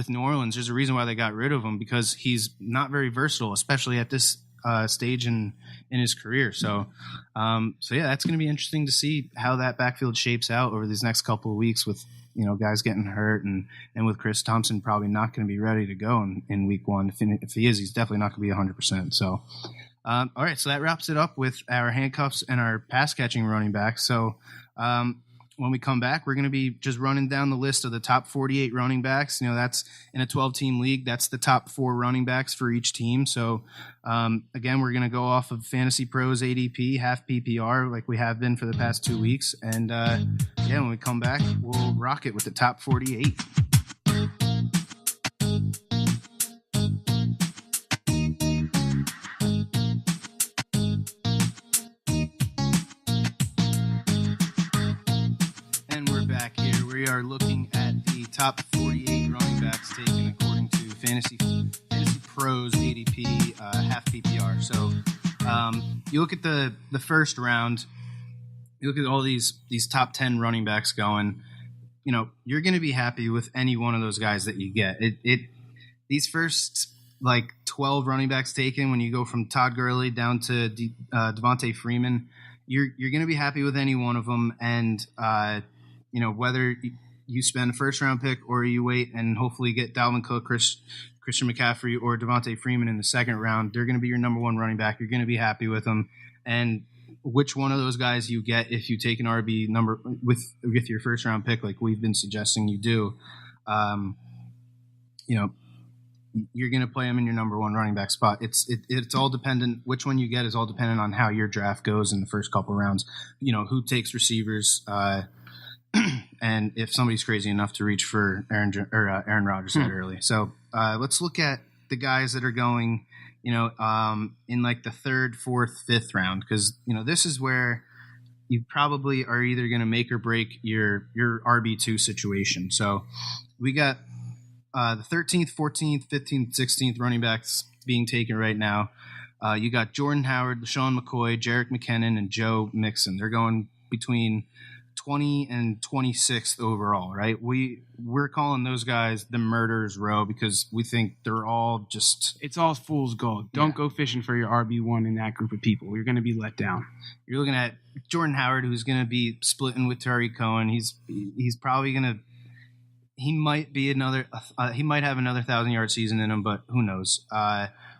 New Orleans, there's a reason why they got rid of him, because he's not very versatile, especially at this stage in his career. So yeah, that's going to be interesting to see how that backfield shapes out over these next couple of weeks with guys getting hurt and with Chris Thompson probably not going to be ready to go in week 1. If he is, he's definitely not going to be 100%. So all right, so that wraps it up with our handcuffs and our pass catching running backs. So when we come back, we're going to be just running down the list of the top 48 running backs. That's in a 12-team league. That's the top 4 running backs for each team. So, again, we're going to go off of Fantasy Pros ADP, half PPR, like we have been for the past 2 weeks. And, when we come back, we'll rock it with the top 48. We are looking at the top 48 running backs taken according to Fantasy Pros ADP, half PPR. So you look at the first round, you look at all these top 10 running backs going, you're going to be happy with any one of those guys that you get. These first 12 running backs taken, when you go from Todd Gurley down to Devontae Freeman, you're going to be happy with any one of them. And whether you spend a first-round pick or you wait and hopefully get Dalvin Cook, Christian McCaffrey, or Devontae Freeman in the second round, they're going to be your number 1 running back. You're going to be happy with them. And which one of those guys you get if you take an RB number with your first-round pick, like we've been suggesting you do, you're going to play him in your number 1 running back spot. It's all dependent. Which one you get is all dependent on how your draft goes in the first couple rounds. Who takes receivers, and if somebody's crazy enough to reach for Aaron Rodgers that early. So let's look at the guys that are going, in the 3rd, 4th, 5th round, because this is where you probably are either going to make or break your RB2 situation. So we got the 13th, 14th, 15th, 16th running backs being taken right now. You got Jordan Howard, LaShawn McCoy, Jerick McKinnon, and Joe Mixon. They're going between 20 and 26th overall, right? We're calling those guys the murderers row because we think they're all just... It's all fool's gold. Don't go fishing for your RB1 in that group of people. You're going to be let down. You're looking at Jordan Howard, who's going to be splitting with Tariq Cohen. He's probably going to... He might have another 1,000-yard season in him, but who knows?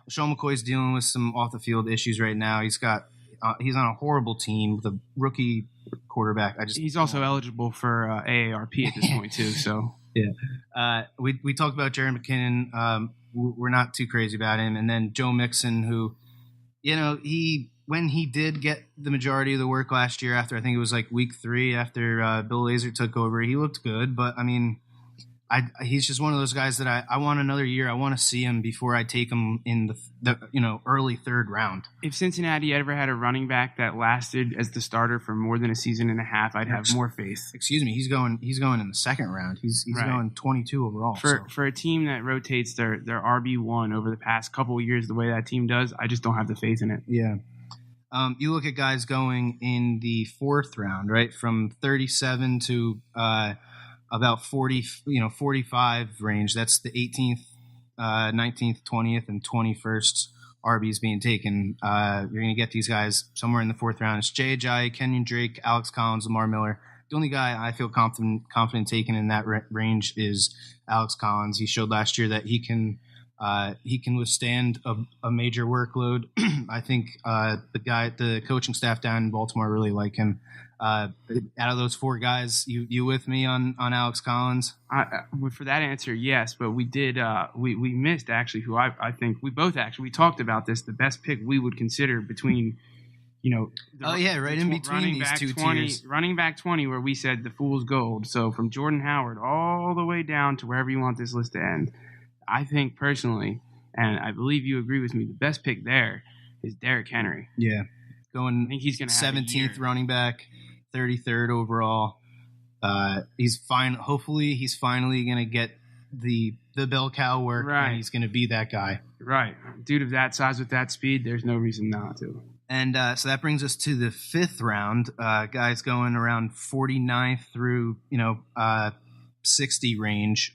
Sean McCoy's dealing with some off the field issues right now. He's on a horrible team with a rookie quarterback. He's also eligible for AARP at this point too. So yeah, we talked about Jared McKinnon. We're not too crazy about him, and then Joe Mixon, who, when he did get the majority of the work last year, after I think it was like week 3 after Bill Lazor took over, he looked good. But I mean, he's just one of those guys that I want another year. I want to see him before I take him in the early 3rd round. If Cincinnati ever had a running back that lasted as the starter for more than a season and a half, I'd have more faith. Excuse me, he's going in the 2nd round. He's right. Going 22 overall. For a team that rotates their RB1 over the past couple of years the way that team does, I just don't have the faith in it. Yeah. You look at guys going in the 4th round, right, from 37 to about 40, 45 range. That's the 18th, 19th, 20th, and 21st RBs being taken. You're going to get these guys somewhere in the 4th round. It's Jay Ajayi, Kenyon Drake, Alex Collins, Lamar Miller. The only guy I feel confident taking in that range is Alex Collins. He showed last year that he can withstand a major workload. I think the coaching staff down in Baltimore really like him. Out of those 4 guys, you with me on Alex Collins? For that answer, yes. But we did we missed actually who I think we both actually talked about this. The best pick we would consider between right in between these two tiers. Running back 20, where we said the fool's gold. So from Jordan Howard all the way down to wherever you want this list to end. I think personally, and I believe you agree with me, the best pick there is Derrick Henry. Yeah. I think he's going to have 17th running back, 33rd overall. He's fine. Hopefully he's finally going to get the bell cow work, right, and he's going to be that guy. Right. Dude of that size with that speed, there's no reason not to. And so that brings us to the 5th round. Guys going around 49th through 60 range.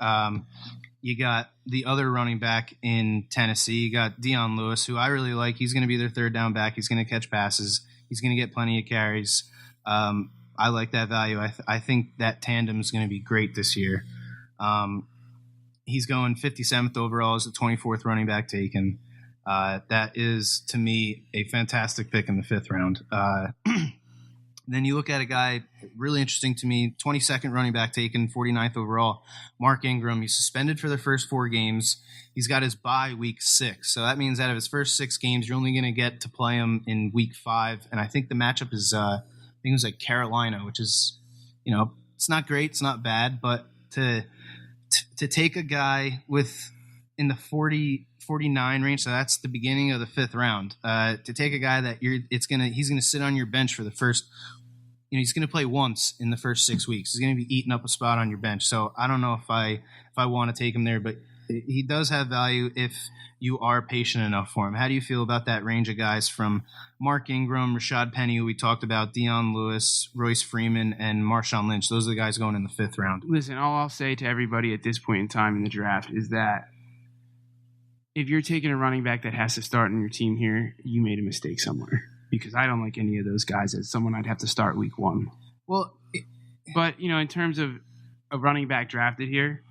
You got the other running back in Tennessee. You got Dion Lewis, who I really like. He's going to be their 3rd down back. He's going to catch passes. He's going to get plenty of carries. I like that value. I think that tandem is going to be great this year. He's going 57th overall as the 24th running back taken. That is, to me, a fantastic pick in the 5th round. Then you look at a guy really interesting to me, 22nd running back taken, 49th overall, Mark Ingram. He's suspended for the first 4 games. He's got his bye week 6. So that means out of his first 6 games, you're only going to get to play him in week 5. And I think the matchup is, I think it was like Carolina, which is, it's not great. It's not bad. But to take a guy in the 49 range, so that's the beginning of the 5th round, to take a guy that he's going to sit on your bench for the first, he's going to play once in the first 6 weeks. He's going to be eating up a spot on your bench. So I don't know if I want to take him there, but he does have value if you are patient enough for him. How do you feel about that range of guys from Mark Ingram, Rashad Penny, who we talked about, Dion Lewis, Royce Freeman, and Marshawn Lynch? Those are the guys going in the 5th round. Listen, all I'll say to everybody at this point in time in the draft is that if you're taking a running back that has to start in your team here, you made a mistake somewhere, because I don't like any of those guys as someone I'd have to start week 1. Well, but in terms of a running back drafted here,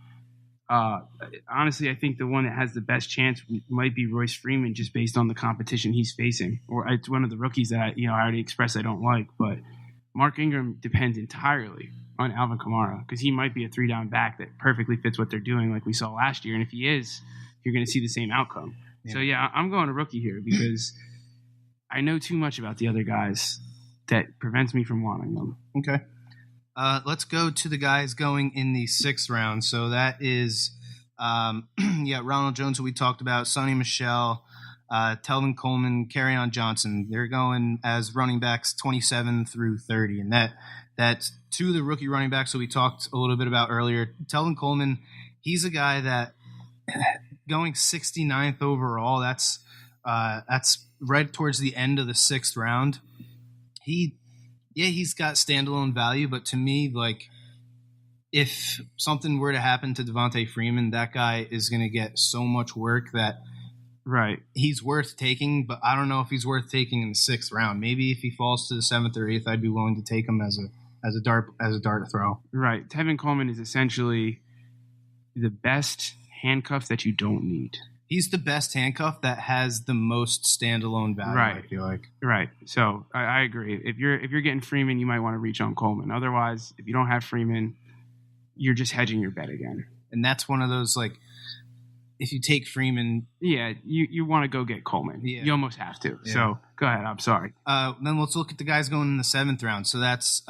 honestly, I think the one that has the best chance might be Royce Freeman, just based on the competition he's facing. Or it's one of the rookies that I already expressed I don't like. But Mark Ingram depends entirely on Alvin Kamara, because he might be a 3-down back that perfectly fits what they're doing, like we saw last year. And if he is, you're going to see the same outcome. Yeah. So, I'm going a rookie here because I know too much about the other guys that prevents me from wanting them. Okay. Let's go to the guys going in the 6th round. So that is, Ronald Jones, who we talked about, Sonny Michel, Telvin Coleman, Kerryon Johnson. They're going as running backs 27 through 30. And that's 2 of the rookie running backs that we talked a little bit about earlier. Telvin Coleman, he's a guy that going 69th overall, that's right towards the end of the 6th round. He's got standalone value, but to me, like, if something were to happen to Devontae Freeman, that guy is going to get so much work that he's worth taking, but I don't know if he's worth taking in the 6th round. Maybe if he falls to the 7th or 8th, I'd be willing to take him as a dart throw. Right. Tevin Coleman is essentially the best handcuff that you don't need. He's the best handcuff that has the most standalone value, Right. I feel like. Right. So I agree. If you're getting Freeman, you might want to reach on Coleman. Otherwise, if you don't have Freeman, you're just hedging your bet again. And that's one of those, like, if you take Freeman. Yeah, you want to go get Coleman. Yeah. You almost have to. Yeah. So go ahead. I'm sorry. Then let's look at the guys going in the 7th round. So that's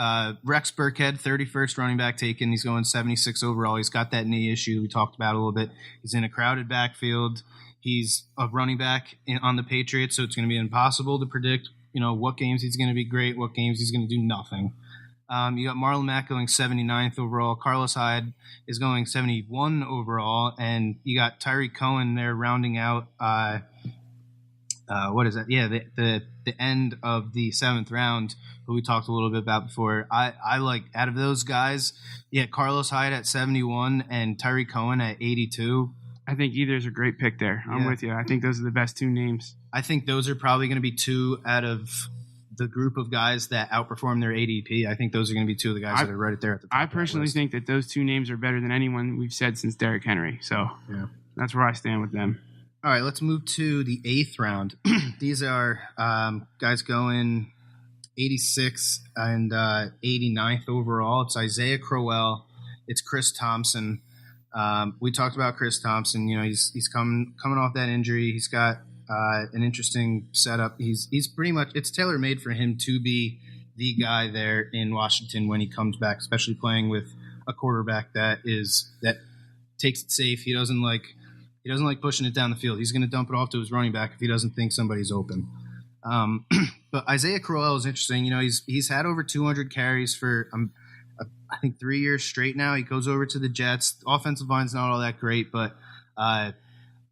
Rex Burkhead, 31st running back taken. He's going 76 overall. He's got that knee issue we talked about a little bit. He's in a crowded backfield. He's a running back on the Patriots, so it's going to be impossible to predict, what games he's going to be great, what games he's going to do nothing. You got Marlon Mack going 79th overall. Carlos Hyde is going 71 overall. And you got Tyreek Cohen there rounding out, what is that? Yeah, the end of the 7th round, who we talked a little bit about before. I like, out of those guys, Carlos Hyde at 71 and Tyreek Cohen at 82. I think either is a great pick there. I'm with you. I think those are the best 2 names. I think those are probably going to be 2 out of the group of guys that outperform their ADP. I think those are going to be 2 of the guys that are right there at the top. I personally think that those 2 names are better than anyone we've said since Derrick Henry. So that's where I stand with them. All right, let's move to the 8th round. These are guys going 86 and 89th overall. It's Isaiah Crowell. It's Chris Thompson. We talked about Chris Thompson. He's coming off that injury. He's got an interesting setup. He's pretty much, it's tailor made for him to be the guy there in Washington when he comes back, especially playing with a quarterback that takes it safe. He doesn't like pushing it down the field. He's going to dump it off to his running back if he doesn't think somebody's open. But Isaiah Crowell is interesting. He's had over 200 carries for I think 3 years straight now. He goes over to the Jets. The offensive line's not all that great, but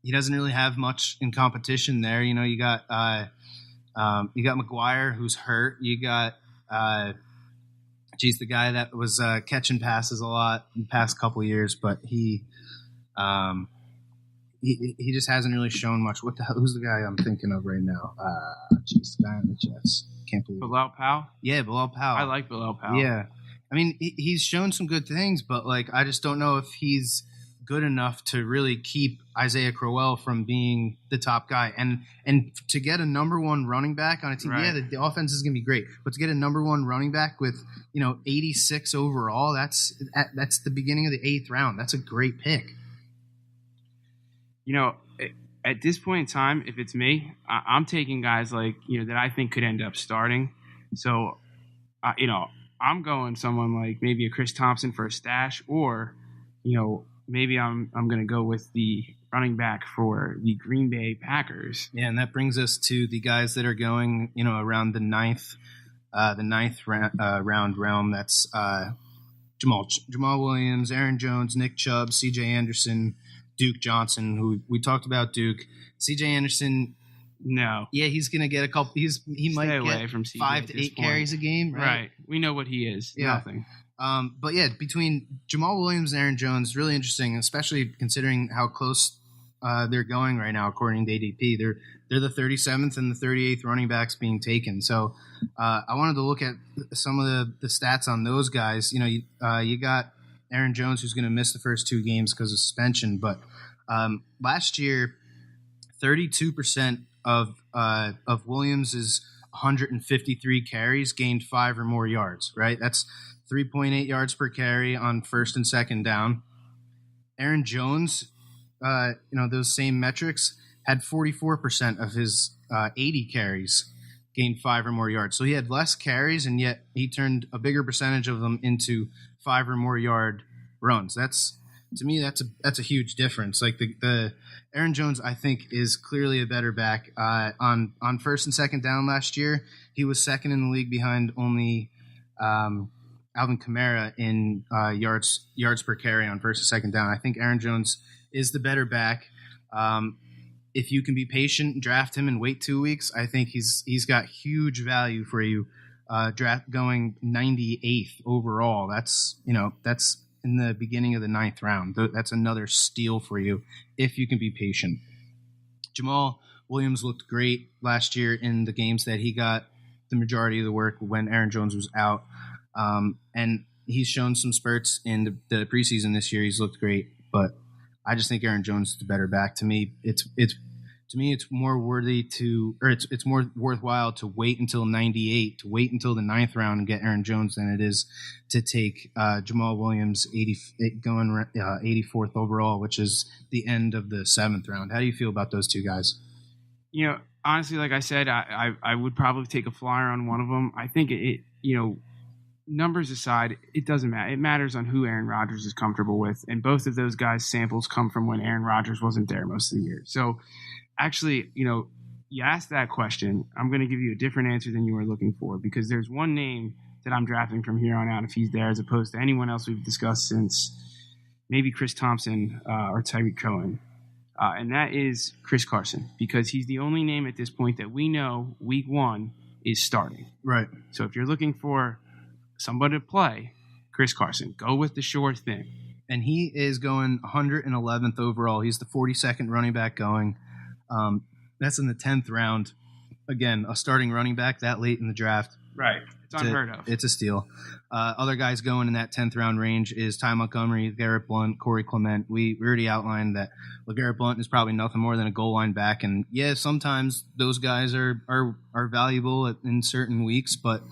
he doesn't really have much in competition there. You got McGuire, who's hurt. You got the guy that was catching passes a lot in the past couple of years, but he just hasn't really shown much. What the hell? Who's the guy I'm thinking of right now? The guy on the Jets. Can't believe Bilal Powell? Yeah, Bilal Powell. I like Bilal Powell. Yeah. I mean, he's shown some good things, but I just don't know if he's good enough to really keep Isaiah Crowell from being the top guy. And to get a number 1 running back on a team, the offense is going to be great, but to get a number 1 running back with 86 overall, that's the beginning of the 8th round. That's a great pick. At this point in time, if it's me, I'm taking guys that I think could end up starting. So, I'm going someone like maybe a Chris Thompson for a stash, or, maybe I'm going to go with the running back for the Green Bay Packers. Yeah, and that brings us to the guys that are going, around the ninth round realm. That's Jamal Williams, Aaron Jones, Nick Chubb, C.J. Anderson, Duke Johnson, who we talked about. Duke. C.J. Anderson. No. Yeah, he's going to get a couple. He might get from CJ 5 to 8 carries a game, right? Right. We know what he is. Yeah. Nothing. But yeah, between Jamal Williams and Aaron Jones, really interesting, especially considering how close they're going right now, according to ADP. They're the 37th and the 38th running backs being taken. So I wanted to look at some of the stats on those guys. You got Aaron Jones, who's going to miss the first 2 games because of suspension, but last year, 32% of Williams' 153 carries gained 5 or more yards, right? That's 3.8 yards per carry on first and second down. Aaron Jones, those same metrics, had 44% of his 80 carries gained 5 or more yards. So he had less carries, and yet he turned a bigger percentage of them into 5 or more yard runs. To me, that's a huge difference. Like the Aaron Jones, I think, is clearly a better back. On first and second down last year, he was second in the league behind only Alvin Kamara in yards per carry on first and second down. I think Aaron Jones is the better back. If you can be patient, draft him and wait 2 weeks, I think he's got huge value for you. Draft going 98th overall. That's in the beginning of the 9th round. That's another steal for you if you can be patient. Jamal Williams looked great last year in the games that he got the majority of the work when Aaron Jones was out. And he's shown some spurts in the preseason this year. He's looked great. But I just think Aaron Jones is the better back. To me, it's more it's more worthwhile to wait until 98, to wait until the 9th round and get Aaron Jones than it is to take Jamal Williams 84th overall, which is the end of the 7th round. How do you feel about those two guys? Honestly, like I said, I would probably take a flyer on one of them. I think numbers aside, it doesn't matter. It matters on who Aaron Rodgers is comfortable with, and both of those guys' samples come from when Aaron Rodgers wasn't there most of the year. So, actually, you asked that question. I'm going to give you a different answer than you were looking for, because there's one name that I'm drafting from here on out if he's there, as opposed to anyone else we've discussed since maybe Chris Thompson or Tyreek Cohen. And that is Chris Carson, because he's the only name at this point that we know week 1 is starting. Right. So if you're looking for somebody to play, Chris Carson, go with the sure thing. And he is going 111th overall. He's the 42nd running back going. That's in the 10th round. Again, a starting running back that late in the draft. Right. It's unheard of. It's a steal. Other guys going in that 10th round range is Ty Montgomery, Garrett Blount, Corey Clement. We already outlined that LeGarrette Blount is probably nothing more than a goal line back. And yeah, sometimes those guys are valuable in certain weeks, but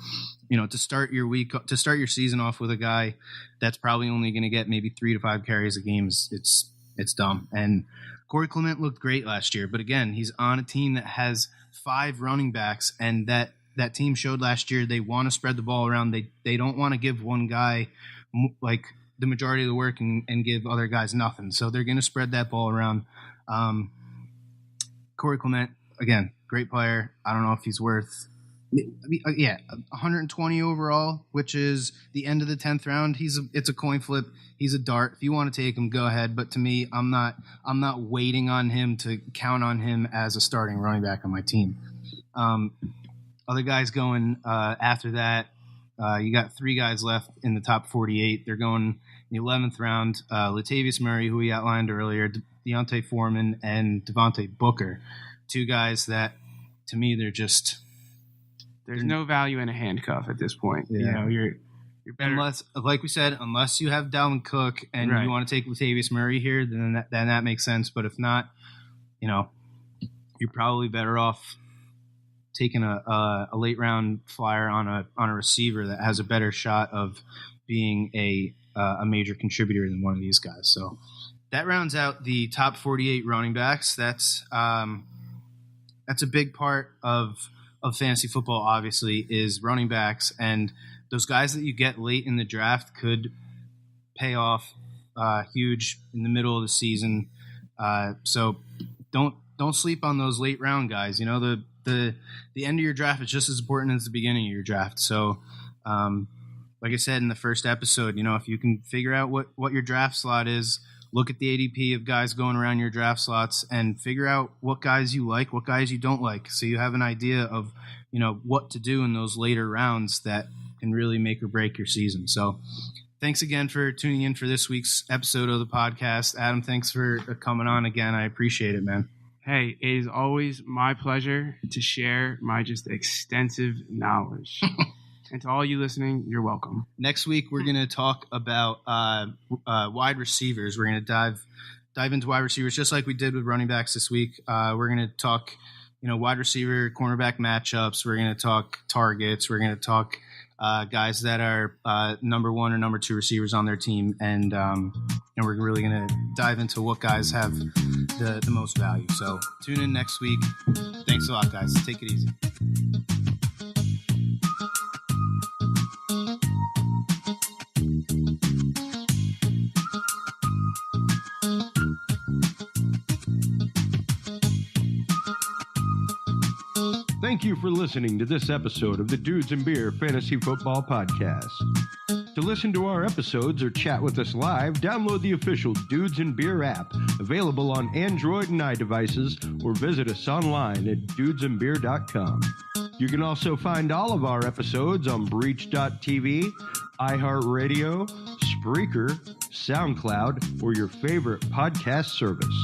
to start your season off with a guy that's probably only going to get maybe 3 to 5 carries a game, it's dumb. And Corey Clement looked great last year, but again, he's on a team that has 5 running backs, and that team showed last year they want to spread the ball around. They don't want to give one guy like the majority of the work and give other guys nothing. So they're going to spread that ball around. Corey Clement, again, great player. I don't know if he's worth 120 overall, which is the end of the 10th round. It's a coin flip. He's a dart. If you want to take him, go ahead. But to me, I'm not waiting on him to count on him as a starting running back on my team. Other guys going after that, you got 3 guys left in the top 48. They're going in the 11th round. Latavius Murray, who we outlined earlier, Deontay Foreman, and Devontae Booker. 2 guys that, to me, they're just... There's no value in a handcuff at this point. Yeah. You're better. Unless, like we said, unless you have Dalvin Cook and Right. you want to take Latavius Murray here, then that makes sense. But if not, you're probably better off taking a late round flyer on a receiver that has a better shot of being a major contributor than one of these guys. So that rounds out the top 48 running backs. That's a big part of fantasy football, obviously, is running backs, and those guys that you get late in the draft could pay off huge in the middle of the season. So don't sleep on those late round guys. The end of your draft is just as important as the beginning of your draft. So, like I said in the first episode, if you can figure out what your draft slot is, look at the ADP of guys going around your draft slots and figure out what guys you like, what guys you don't like, so you have an idea of, what to do in those later rounds that can really make or break your season. So thanks again for tuning in for this week's episode of the podcast. Adam, thanks for coming on again. I appreciate it, man. Hey, it is always my pleasure to share my just extensive knowledge. And to all you listening, you're welcome. Next week, we're going to talk about wide receivers. We're going to dive into wide receivers just like we did with running backs this week. We're going to talk, wide receiver, cornerback matchups. We're going to talk targets. We're going to talk guys that are number 1 or number 2 receivers on their team. And we're really going to dive into what guys have the most value. So tune in next week. Thanks a lot, guys. Take it easy. Thank you for listening to this episode of the Dudes and Beer Fantasy Football Podcast. To listen to our episodes or chat with us live, download the official Dudes and Beer app, available on Android and iDevices, or visit us online at dudesandbeer.com. You can also find all of our episodes on Breach.tv, iHeartRadio, Spreaker, SoundCloud, or your favorite podcast service.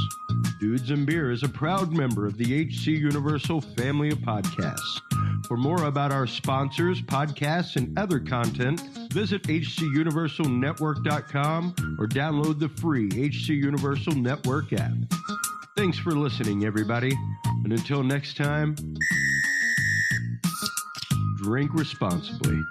Dudes and Beer is a proud member of the HC Universal family of podcasts. For more about our sponsors, podcasts, and other content, visit hcuniversalnetwork.com or download the free HC Universal Network app. Thanks for listening, everybody. And until next time, drink responsibly.